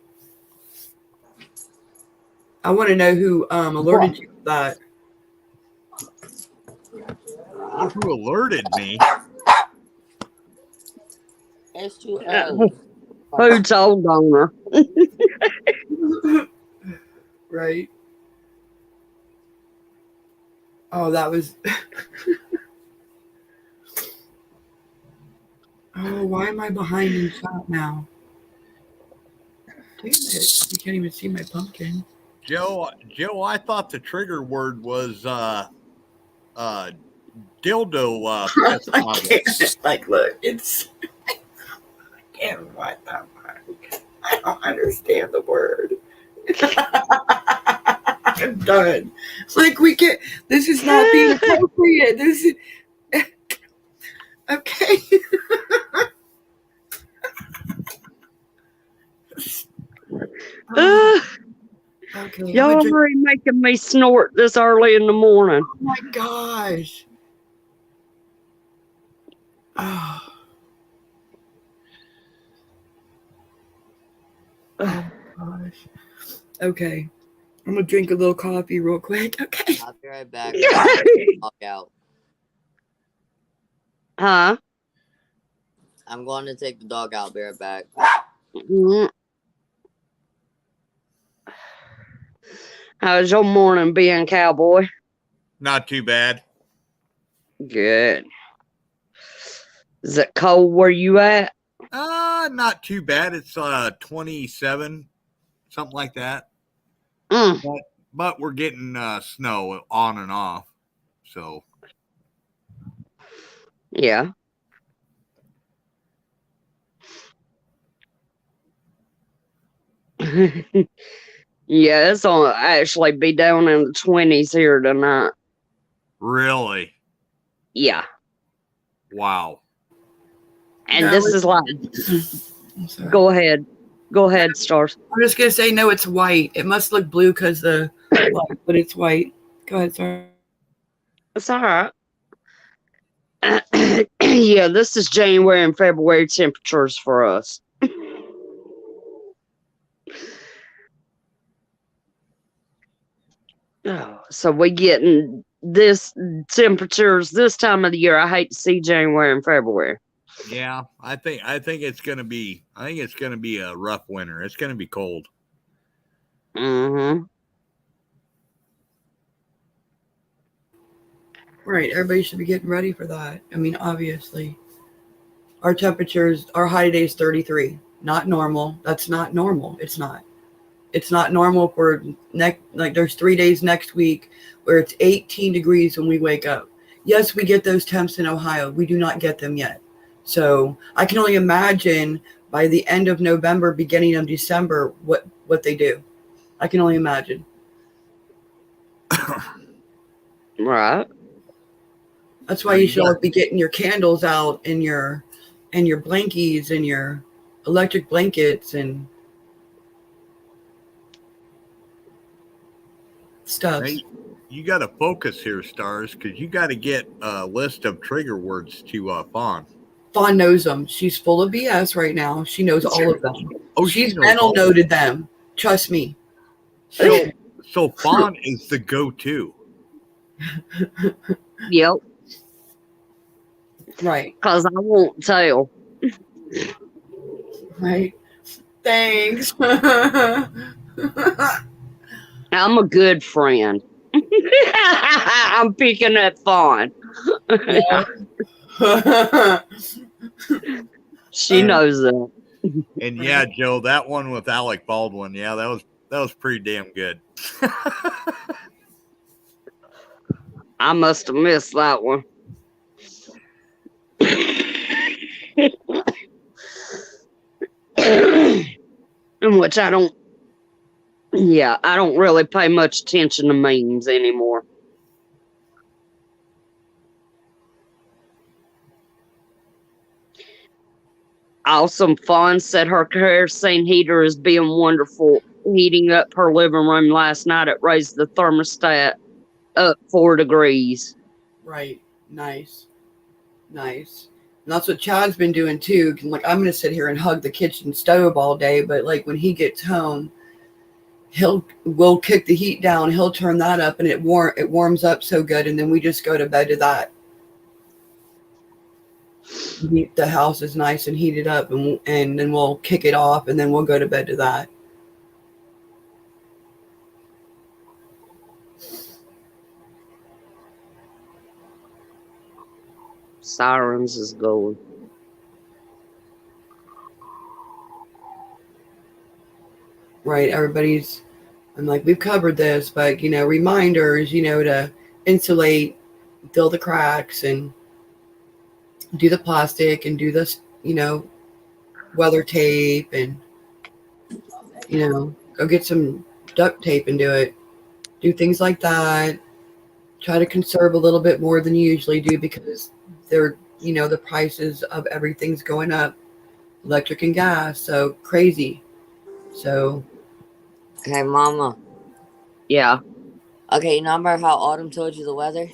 I want to know who alerted you to that. Who alerted me? It's too early. Who told on her? Right. Oh, that was. Oh, why am I behind in chat now? Wait a minute. You can't even see my pumpkin. Joe, I thought the trigger word was dildo piss I bottle. can't. Like, look, it's. I can't write that word. I don't understand the word. I'm done. Like, we can't. This is not being appropriate. This is. Okay. Okay. Y'all are already making me snort this early in the morning. Oh my gosh. Oh. Oh my gosh. Okay. I'm gonna drink a little coffee real quick. Okay. I'll be right back. I'll out. Huh? I'm going to take the dog out. Be right back. Mm. How's your morning being, cowboy? Not too bad. Good. Is it cold where you at? Not too bad. It's 27, something like that. Mm. But we're getting snow on and off. So Yeah. Yeah, it's gonna actually be down in the 20s here tonight. really, Yeah. wow. And No, this is like, I'm sorry. go ahead. Go ahead, Starzz. I'm just gonna say no. It's white. It must look blue because the light, but it's white. Go ahead, sorry. It's all right. Yeah, this is January and February temperatures for us. Oh, so we getting this temperatures this time of the year. I hate to see January and February. Yeah, I think it's gonna be a rough winter. It's gonna be cold. Mm-hmm. Right, everybody should be getting ready for that. I mean, obviously, our temperatures, our high day is 33. Not normal. That's not normal. It's not. It's not normal for like there's 3 days next week where it's 18 degrees when we wake up. Yes, we get those temps in Ohio. We do not get them yet. So I can only imagine by the end of November, beginning of December, what they do. I can only imagine. Right. That's why you should all be getting your candles out and your blankies and your electric blankets and stuff. Hey, you got to focus here, Stars, because you got to get a list of trigger words to Fawn. Fawn knows them. She's full of BS right now. She knows all of them. Oh, she's knows mental all noted them. Trust me. So Fawn is the go-to. Yep. Right. Because I won't tell. Right. Thanks. I'm a good friend. I'm picking at Fawn. She knows that. And yeah, Joe, that one with Alec Baldwin, yeah, that was pretty damn good. I must have missed that one. In which I don't really pay much attention to memes anymore. Awesome Fawn said her kerosene heater is being wonderful. Heating up her living room last night, it raised the thermostat up 4 degrees. Right. Nice. Nice. And that's what Chad's been doing too. Like, I'm going to sit here and hug the kitchen stove all day, but like when he gets home, we'll kick the heat down. He'll turn that up and it warms up so good. And then we just go to bed to that. The house is nice and heated up and then we'll kick it off and then we'll go to bed to that. Sirens is going. right? I'm like, we've covered this, but, reminders, to insulate, fill the cracks, and do the plastic and do this, weather tape, and, go get some duct tape and do it. Do things like that. Try to conserve a little bit more than you usually do because the prices of everything's going up, electric and gas, so crazy. So, Okay, Mama. Yeah. Okay, remember how Autumn told you the weather?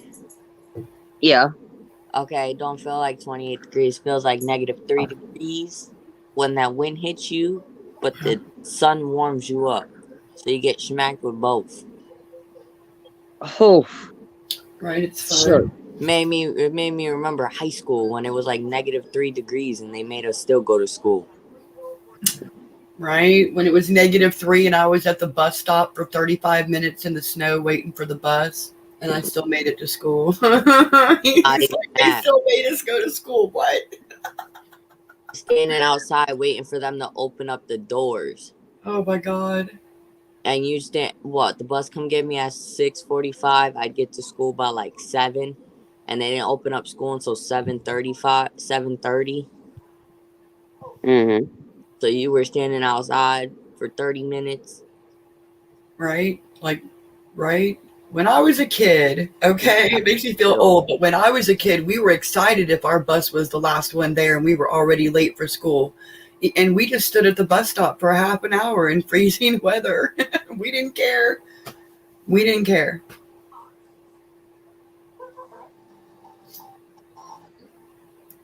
Yeah. Okay, don't feel like 28 degrees. Feels like -3 degrees when that wind hits you, but the sun warms you up. So you get smacked with both. Oh, right, it's sure. fun. It made me remember high school when it was like -3 degrees and they made us still go to school. Right? When it was -3 and I was at the bus stop for 35 minutes in the snow waiting for the bus, and I still made it to school. They still made us go to school. What? Standing outside waiting for them to open up the doors. Oh my God. And you stand, what? The bus come get me at 6:45. I'd get to school by like 7. And they didn't open up school until 7:30. Mm-hmm. So you were standing outside for 30 minutes. Right? Like, right? When I was a kid, okay, it makes me feel old, but when I was a kid, we were excited if our bus was the last one there and we were already late for school. And we just stood at the bus stop for a half an hour in freezing weather. We didn't care. We didn't care.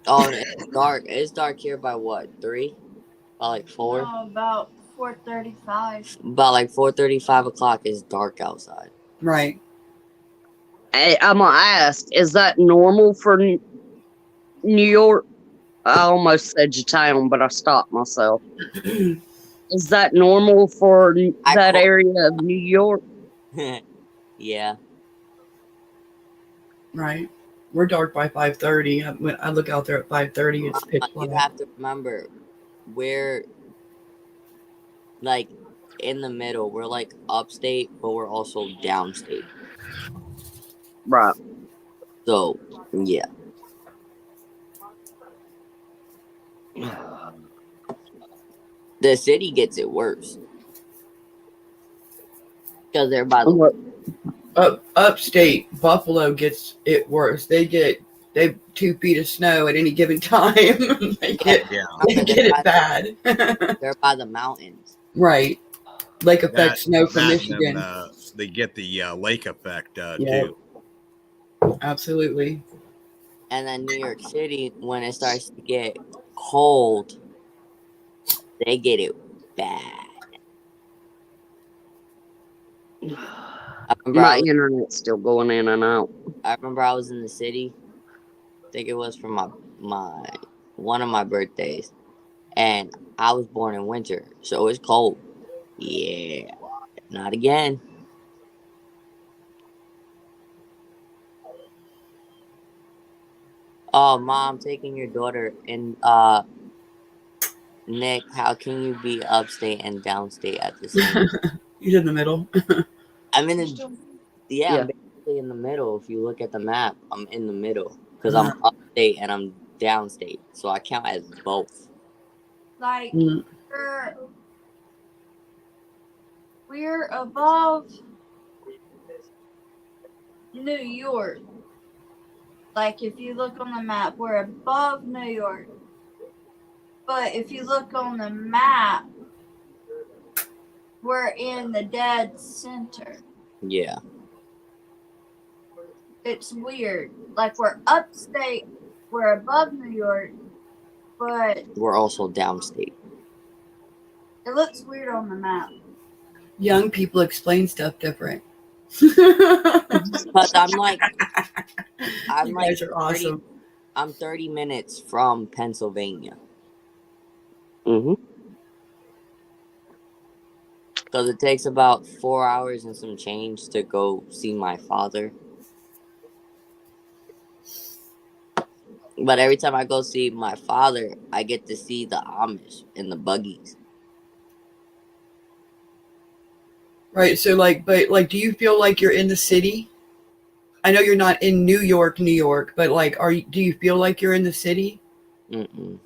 Oh, and it's dark. It's dark here by what? 3? By like 4? No, about 4:35. About like 4:30, 5 o'clock. It's dark outside. Right. I'm gonna ask: is that normal for New York? I almost said your town, but I stopped myself. Is that normal for that area of New York? Yeah. Right. We're dark by 5:30. When I look out there at 5:30, it's pitch black. You have to remember, we're like in the middle. We're like upstate, but we're also downstate. Right. So, yeah. The city gets it worse. Because they're by the Upstate, Buffalo gets it worse. They 2 feet of snow at any given time. they get it bad. They're by the mountains. Right. Lake effect snow from Michigan. And, they get the lake effect too. Absolutely. And then New York City, when it starts to get cold, they get it bad. My internet's still going in and out. I remember I was in the city. I think it was for my one of my birthdays, and I was born in winter, so it's cold. Yeah, not again. Oh, Mom, taking your daughter and Nick, how can you be upstate and downstate at the same time? He's in the middle. I'm in the I'm basically in the middle. If you look at the map, I'm in the middle because I'm upstate and I'm downstate, so I count as both. Like we're above New York. Like if you look on the map, we're above New York. But if you look on the map, we're in the dead center. Yeah. It's weird. Like we're upstate, we're above New York, but we're also downstate. It looks weird on the map. Young people explain stuff different. But I'm like you guys are awesome. I'm 30 minutes from Pennsylvania. Mm-hmm. Because it takes about 4 hours and some change to go see my father. But every time I go see my father, I get to see the Amish in the buggies. Right. So but do you feel like you're in the city? I know you're not in New York, but like, do you feel like you're in the city? Mm-mm.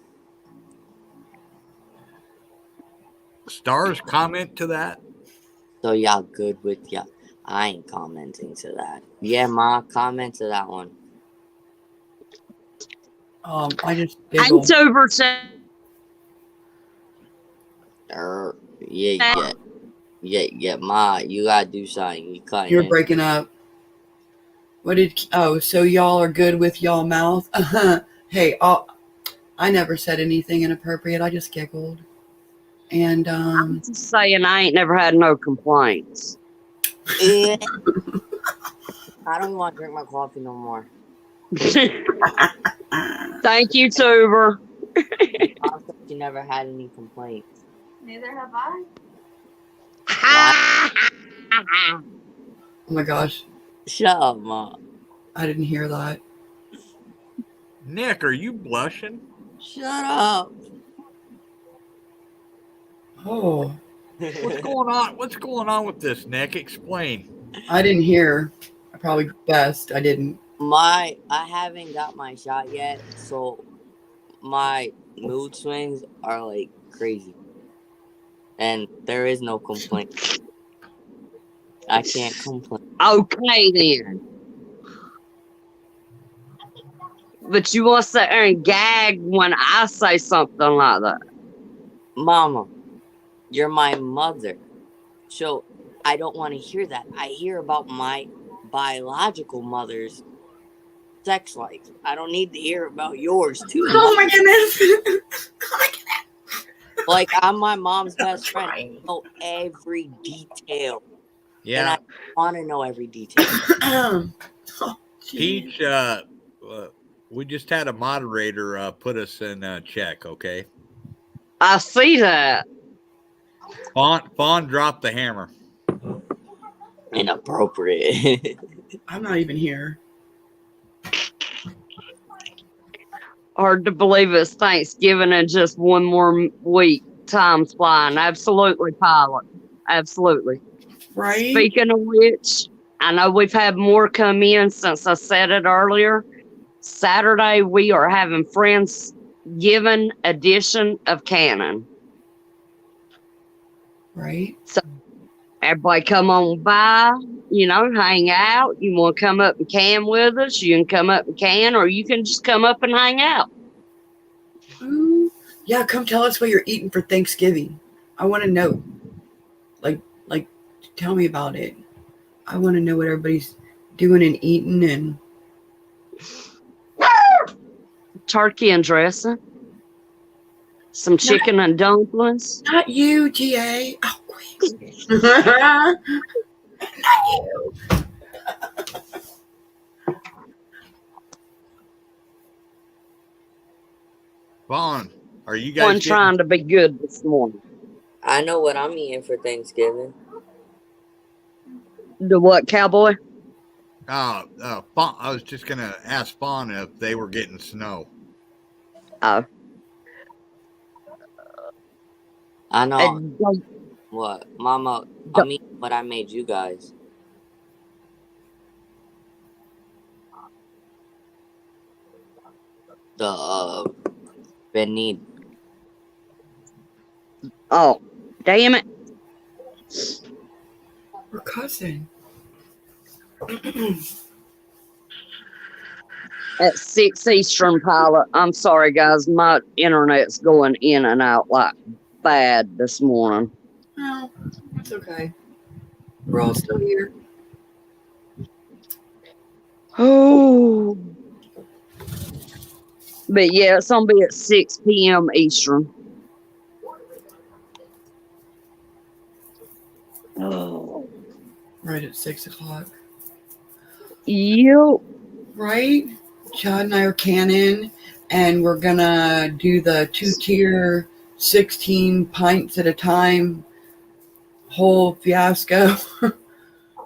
Stars comment to that? So y'all good with y'all? I ain't commenting to that. Yeah, Ma, comment to that one. I just I'm giggle. sober. Yeah, Ma, you gotta do something. You cutting You're in. breaking up. So y'all are good with y'all mouth? Hey, I never said anything inappropriate. I just giggled. And I'm just saying I ain't never had no complaints. I don't even want to drink my coffee no more. Thank you, Tuber. Mom said she never had any complaints. Neither have I. oh my gosh, Shut up, Ma. I didn't hear that. Nick, are you blushing? Shut up. Oh, What's going on? What's going on with this, Nick? Explain. I didn't hear. I probably best I didn't. I haven't got my shot yet, so my mood swings are like crazy. And there is no complaint. I can't complain. Okay, then. But you want to sit there and gag when I say something like that. Mama, you're my mother. So I don't want to hear that. I hear about my biological mother's sex life. I don't need to hear about yours too. Oh my goodness! Oh my goodness! Like, I'm my mom's best friend. I know every detail. And I want to know every detail. Oh, Peach, we just had a moderator put us in check, okay? I see that. Fawn dropped the hammer. Inappropriate. I'm not even here. Hard to believe it's Thanksgiving and just one more week. Time's flying. Absolutely, pilot. Absolutely. Right? Speaking of which, I know we've had more come in since I said it earlier. Saturday, we are having Friendsgiving edition of Canon. Right? So everybody come on by, hang out. You want to come up and can with us, you can come up and can, or you can just come up and hang out. Ooh. Yeah, come tell us what you're eating for Thanksgiving. I want to know. Like, tell me about it. I want to know what everybody's doing and eating and Turkey and dressing. Some chicken and dumplings. not you, GA. Oh, wait. Not you. Vaughn, are you guys One trying to be good this morning. I know what I'm eating for Thanksgiving. The what, cowboy? Fawn, I was just gonna ask Fawn if they were getting snow. Oh. I know. What? Mama, I'm eating what I made you guys. The Benny. Oh, damn it. We're cussing. At 6 Eastern, pilot. I'm sorry, guys. My internet's going in and out like bad this morning. No, it's okay. We're all still here. Oh. But yeah, it's going to be at 6 p.m. Eastern. Oh. Right at 6 o'clock. Yep. Right? Chad and I are canning, and we're gonna do the 2-tier 16 pints at a time whole fiasco.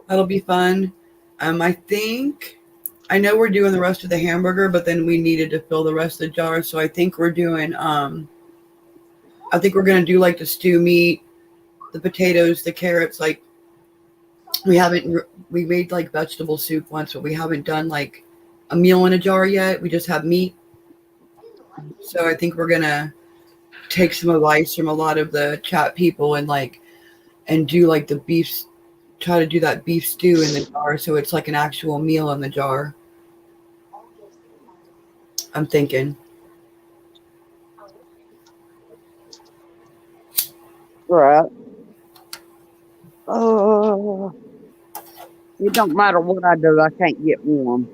That'll be fun. I know we're doing the rest of the hamburger, but then we needed to fill the rest of the jar, so I think we're doing I think we're gonna do like the stew meat, the potatoes, the carrots, like We made like vegetable soup once, but we haven't done like a meal in a jar yet. We just have meat. So I think we're gonna take some advice from a lot of the chat people and do like the beef, try to do that beef stew in the jar so it's like an actual meal in the jar. I'm thinking. Right. It don't matter what I do, I can't get warm.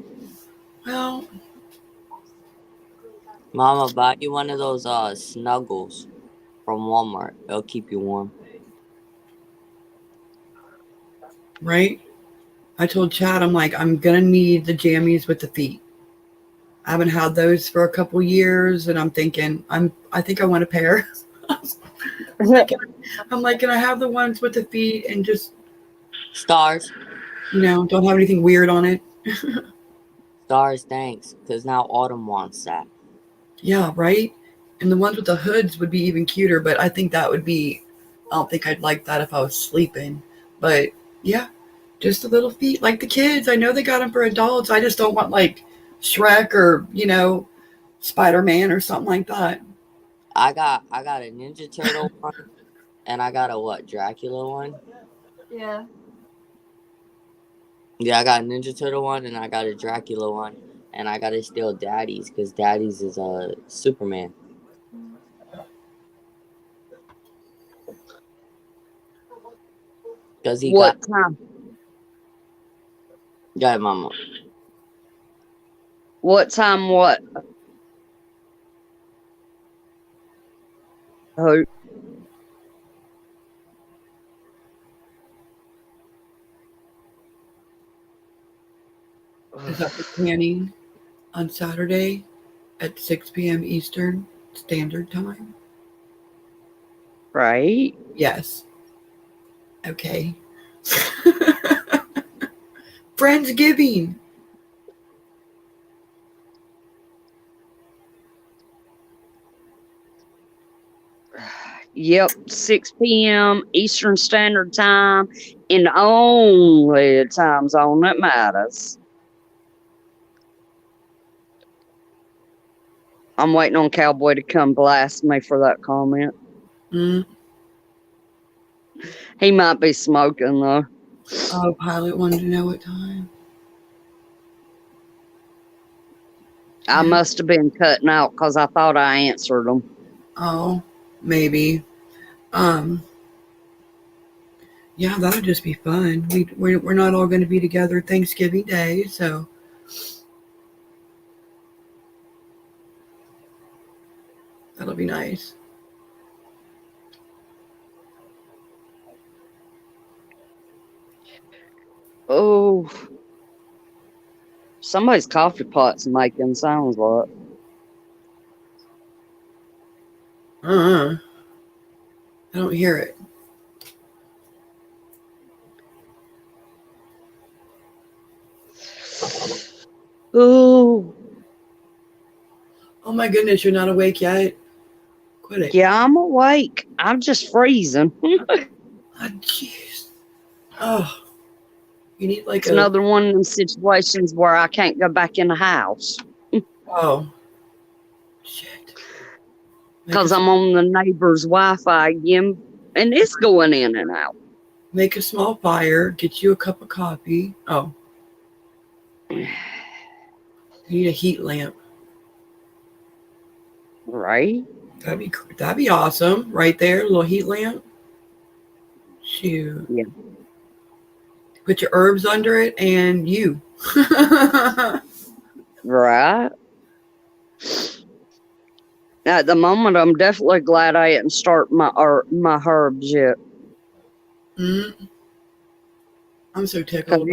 Well, Mama, buy you one of those snuggles from Walmart. It'll keep you warm. right? I told Chad, I'm like, I'm gonna need the jammies with the feet. I haven't had those for a couple years, and I'm thinking, I think I want a pair. I'm like, can I have the ones with the feet and just, Starzz. Don't have anything weird on it? Starzz, thanks. Because now Autumn wants that. Yeah, right? And the ones with the hoods would be even cuter, but I think that would be, I don't think I'd like that if I was sleeping. But yeah, just the little feet, like the kids. I know they got them for adults. I just don't want like Shrek or, Spider-Man or something like that. I got a Ninja Turtle one, and I got a Dracula one? Yeah. Yeah, I got a Ninja Turtle one, and I got a Dracula one, and I gotta steal Daddy's, because Daddy's is Superman. Because he What got... time? Go ahead, Mama. What time? What? Oh, Is that the canning on Saturday at 6 p.m. Eastern Standard Time? right. Yes. Okay. Friendsgiving. Yep, 6 p.m. Eastern Standard Time, and only the time zone that matters. I'm waiting on Cowboy to come blast me for that comment. Mm. He might be smoking, though. Oh, Pilot wanted to know what time. I must have been cutting out because I thought I answered him. Oh, maybe. Yeah, that'll just be fun. We're not all going to be together Thanksgiving Day, so that'll be nice. Oh, somebody's coffee pot's making sounds like. I don't hear it. Oh, Oh my goodness, you're not awake yet? Quit it. yeah, I'm awake. I'm just freezing. Oh, jeez. Oh, you need like It's another one of them situations where I can't go back in the house Oh, shit. because I'm on the neighbor's Wi-Fi again, and it's going in and out. Make a small fire. Get you a cup of coffee. Oh. You need a heat lamp. Right? That'd be awesome. Right there, a little heat lamp. Shoot. Yeah. Put your herbs under it and you. Right. At the moment, I'm definitely glad I didn't start my herbs yet. I'm so tickled.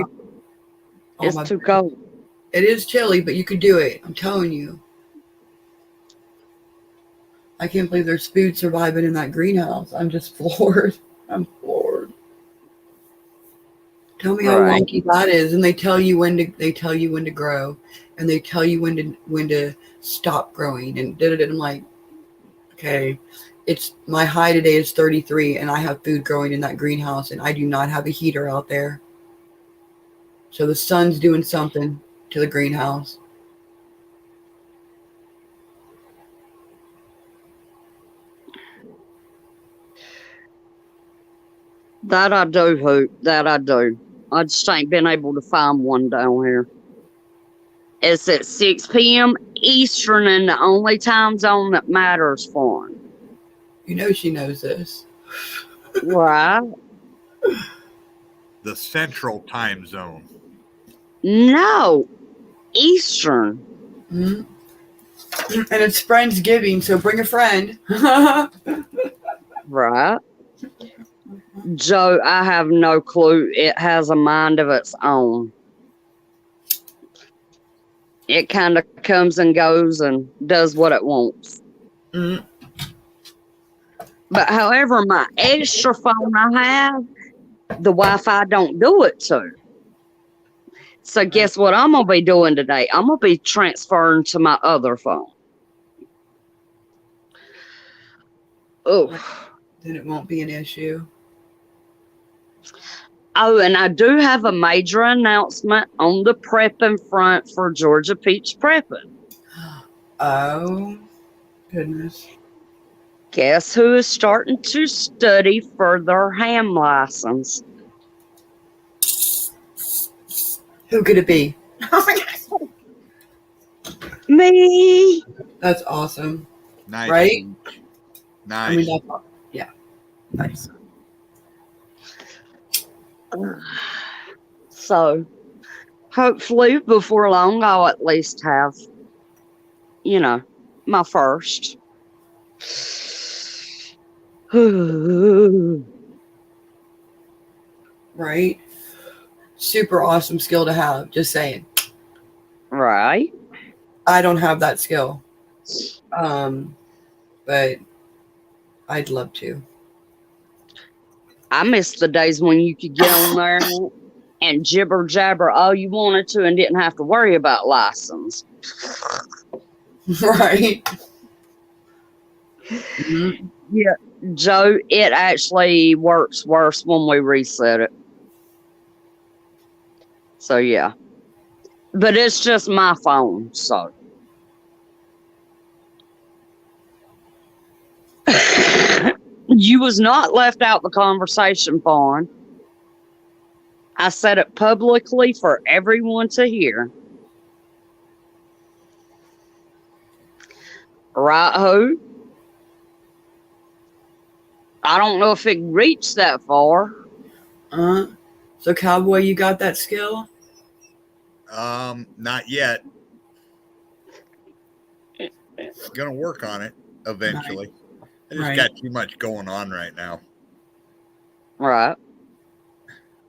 It's too cold. It is chilly, but you could do it. I'm telling you. I can't believe there's food surviving in that greenhouse. I'm just floored. I'm floored. Tell me how wonky that is, and they tell you when to grow, and they tell you when to stop growing, and I'm like, okay, it's my high today is 33, and I have food growing in that greenhouse, and I do not have a heater out there. So the sun's doing something to the greenhouse. That I do, Hoot. That I do. I just ain't been able to find one down here. It's at 6 p.m. Eastern and the only time zone that matters for him. You know she knows this. Right? The Central Time Zone. No. Eastern. Hmm? And it's Friendsgiving, so bring a friend. Right? Joe, I have no clue. It has a mind of its own. It kind of comes and goes and does what it wants. Mm. But however, my extra phone I have, the Wi-Fi don't do it to. So guess what I'm going to be doing today? I'm going to be transferring to my other phone. Oh. Then it won't be an issue. Oh, and I do have a major announcement on the prepping front for Georgia Peach prepping. Oh, goodness. Guess who is starting to study for their ham license? Who could it be? Me. That's awesome. Nice. Right? Nice. I mean, that's, yeah. Nice. So, hopefully, before long, I'll at least have, my first. Right? Super awesome skill to have. Just saying. Right. I don't have that skill. But I'd love to. I miss the days when you could get on there and jibber jabber all you wanted to and didn't have to worry about license. Right. Mm-hmm. Yeah, Joe, it actually works worse when we reset it. So, yeah. But it's just my phone, so. You was not left out the conversation, Fawn. I said it publicly for everyone to hear. Right, Ho? I don't know if it reached that far. So, Cowboy, you got that skill? Not yet. Gonna work on it eventually. I just got too much going on right now. Right.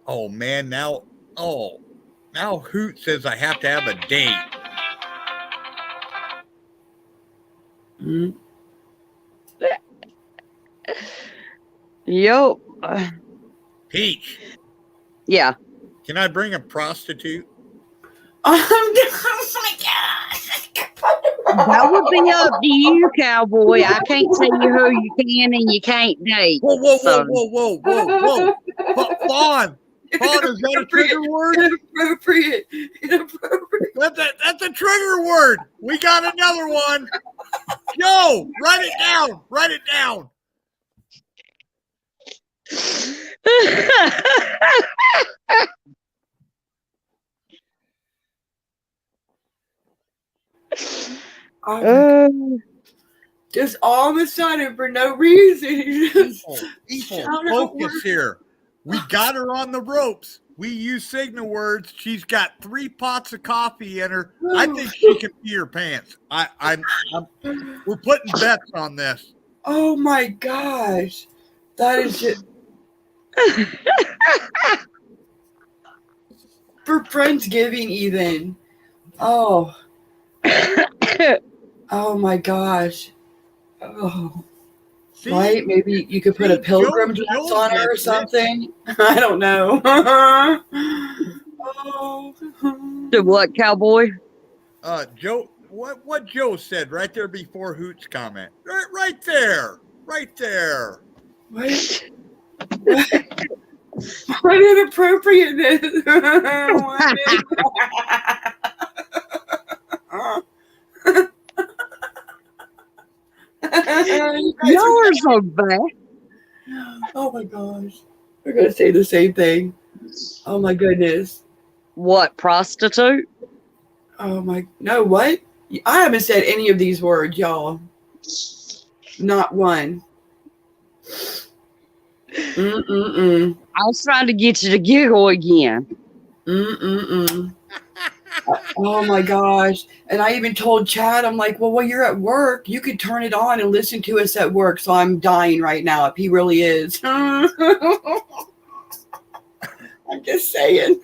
Oh man, now Hoot says I have to have a date. Mm-hmm. Yup. Peach. Yeah. Can I bring a prostitute? Oh my God. That would be up to you, Cowboy. I can't tell you who you can and you can't date. Whoa. Fawn, is that a trigger word? Inappropriate. That's a trigger word. We got another one. Joe, write it down. Write it down. Just all of a sudden for no reason. People, focus here. We got her on the ropes. We use signal words. She's got 3 pots of coffee in her. I think she can pee her pants. We're putting bets on this. Oh my gosh. That is just for Friendsgiving even. Oh. Oh my gosh. Oh. See, right? Maybe you could put a pilgrim dress on her or something. I don't know. Oh. Do what, Cowboy? Joe, what Joe said right there before Hoot's comment. Right there. What? What inappropriateness? What is- You guys Y'all are- are so bad. oh my gosh. We're going to say the same thing. Oh my goodness. What, prostitute? Oh my, no, what? I haven't said any of these words, y'all. Not one. Mm-mm-mm. I was trying to get you to giggle again. Mm-mm-mm. Oh my gosh. And I even told Chad, I'm like, well, when you're at work, you could turn it on and listen to us at work. So I'm dying right now if he really is. I'm just saying.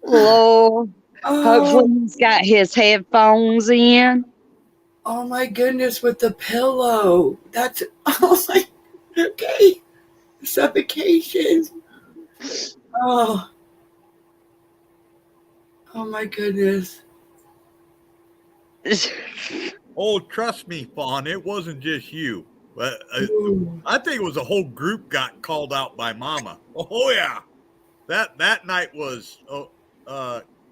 Lord, hopefully Oh, he's got his headphones in. oh my goodness, with the pillow. That's, oh my, okay. Suffocation. Oh, oh my goodness. Oh, trust me, Fawn, it wasn't just you. Ooh. I think it was a whole group got called out by Mama. Oh yeah, that night was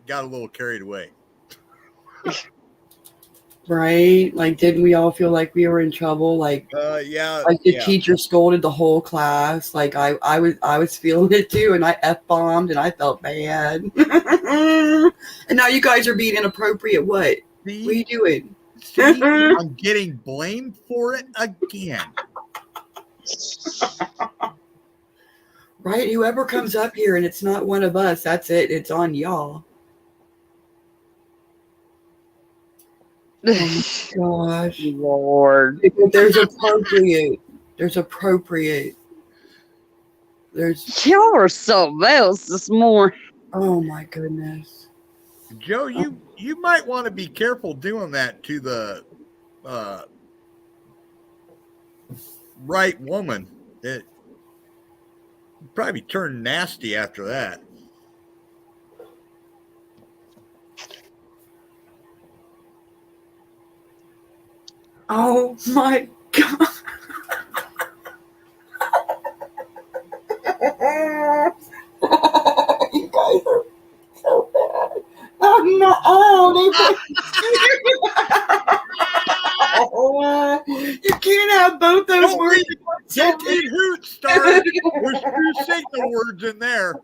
got a little carried away. Right? Like, didn't we all feel like we were in trouble? Like Yeah, the yeah. teacher scolded the whole class. Like I was feeling it too, and I F-bombed and I felt bad. And now you guys are being inappropriate. What? See, What are you doing? see, I'm getting blamed for it again. Right? Whoever comes up here and it's not one of us, that's it. It's on y'all. Oh my gosh. Lord. There's appropriate. There's appropriate. There's, Y'all are something else this morning. oh my goodness. Joe, you might want to be careful doing that to the right woman. It probably turn nasty after that. Oh my God. You guys are so bad. Oh no! Oh, you can't have both those Don't words. Don't read hoot, Starzz. There's two signal words in there.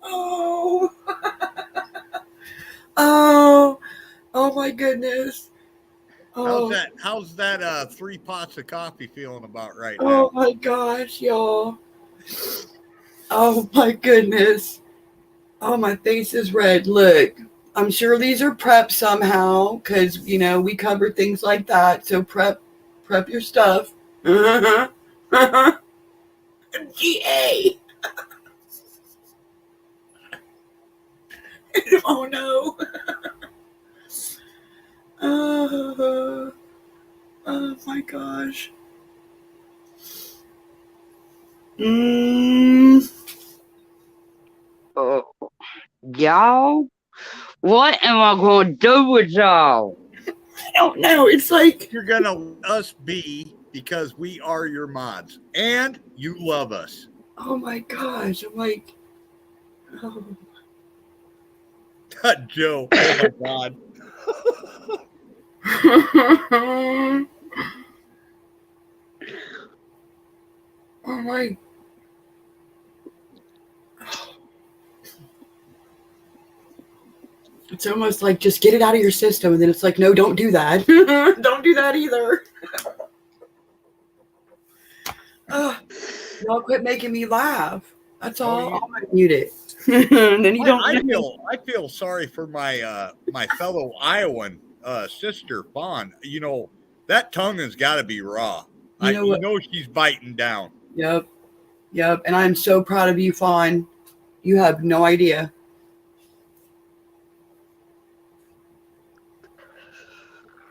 Oh, oh, oh my goodness. Oh, How's that 3 pots of coffee feeling about right oh now? my gosh, y'all. Oh my goodness. Oh, my face is red. Look, I'm sure these are prepped somehow because, you know, we cover things like that. So prep your stuff. GA. Oh no. Oh my gosh. Oh, y'all? What am I going to do with y'all? I don't know. It's like You're going to let us be because we are your mods and you love us. oh my gosh. I'm like, oh. Joe, oh my God. Oh my. It's almost like just get it out of your system. And then it's like, no, don't do that. Don't do that either. Y'all quit making me laugh. That's all. yeah. I'm gonna mute it. And then you don't. I feel sorry for my my fellow Iowan sister Fawn. You know, that tongue has got to be raw. You know what? She's biting down. Yep. And I'm so proud of you, Fawn. You have no idea.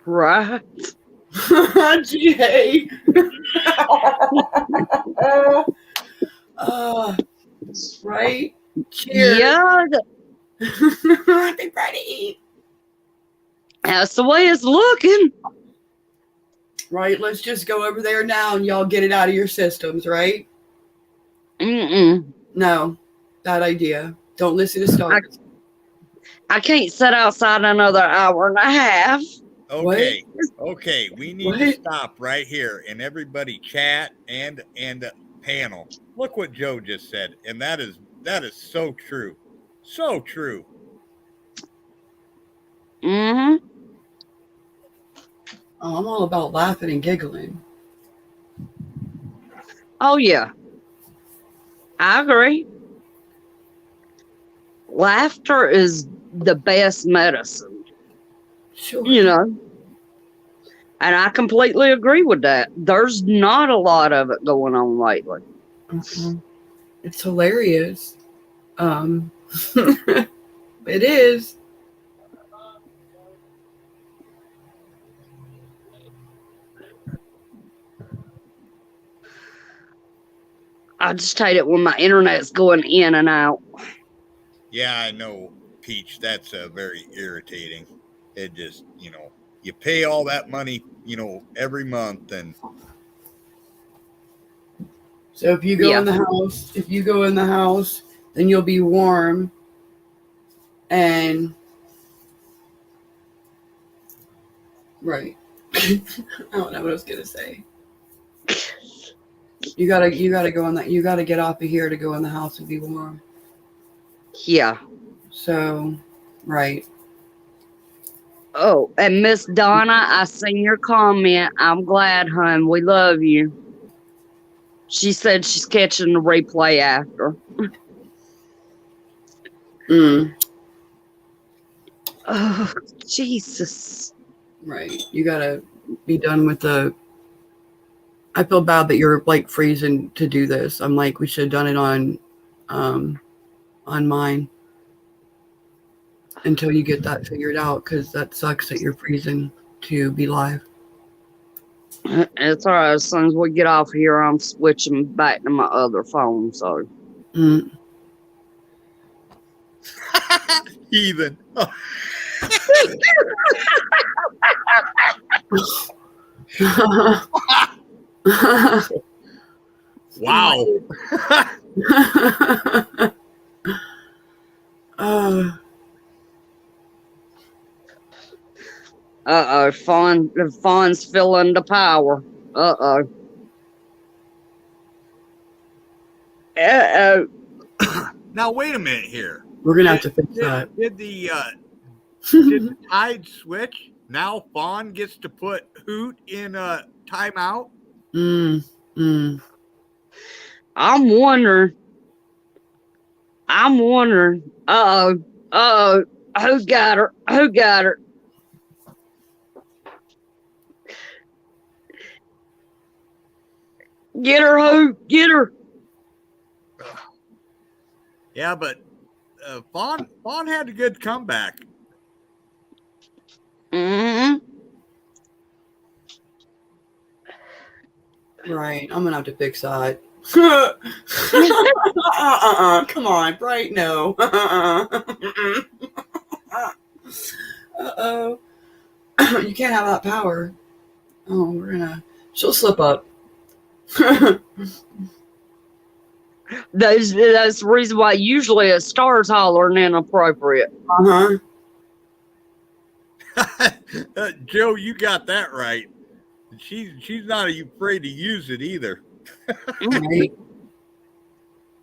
Right? GA. Right? Cheers. Yeah, Be ready. that's the way it's looking. Right? Let's just go over there now and y'all get it out of your systems, right? Mm-mm. No, bad idea. Don't listen to Starzz. I can't sit outside another hour and a half. Okay. Okay. We need to What? stop right here and everybody chat and panel. Look what Joe just said. And that is so true. So true. Mm-hmm. Oh, I'm all about laughing and giggling. Oh, yeah. I agree. Laughter is the best medicine, Sure. you know. And I completely agree with that. There's not a lot of it going on lately. It's hilarious. It is. I just hate it when my internet's going in and out. Yeah, I know, Peach. That's very irritating. It just, you pay all that money, every month, and So if you go Yeah. in the house, then you'll be warm. And right. I don't know what I was gonna say. You gotta go in that. You gotta get off of here to go in the house and be warm. Yeah. So, right. Oh, and Miss Donna, I seen your comment. I'm glad, hon. We love you. She said she's catching the replay after. Oh, Jesus. Right. You gotta be done with the. I feel bad that you're like freezing to do this. I'm like, we should have done it on mine until you get that figured out, because that sucks that you're freezing to be live. It's all right. As soon as we get off here, I'm switching back to my other phone. So, heathen. Wow. Fawn's feeling the power. Uh-oh. Now wait a minute here. We're gonna have to fix that. Did the tide switch? Now Fawn gets to put Hoot in a timeout. I'm wondering. Uh-oh. Who got her? Get her, Hoot. Get her. Yeah, but Fawn had a good comeback. Mm-hmm. Right. I'm gonna have to fix that. Come on, Bright. No. Uh-oh. You can't have that power. Oh, she'll slip up. That's the reason why usually a Starzz hollering inappropriate. Joe, you got that right. She's not afraid to use it either. Right.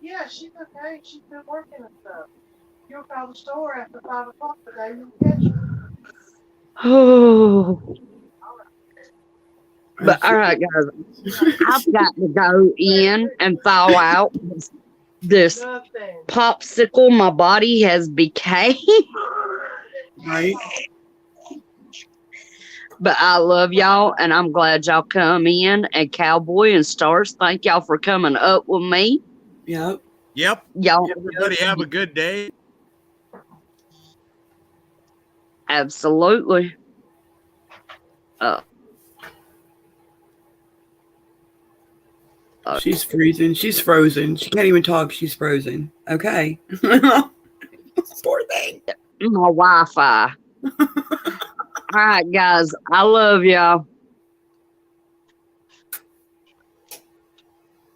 Yeah, she's okay. She's been working and stuff. You'll call the store after 5 o'clock today. You'll catch her. Oh. But all right, guys, I've got to go in and thaw out this popsicle my body has became. Right. But I love y'all, and I'm glad y'all come in. And Cowboy and Starzz, thank y'all for coming up with me. Yep. Y'all, Everybody have a good day. absolutely. She's freezing. She's frozen. She can't even talk. She's frozen. Okay. Poor thing. My Wi-Fi. All right, guys, I love y'all.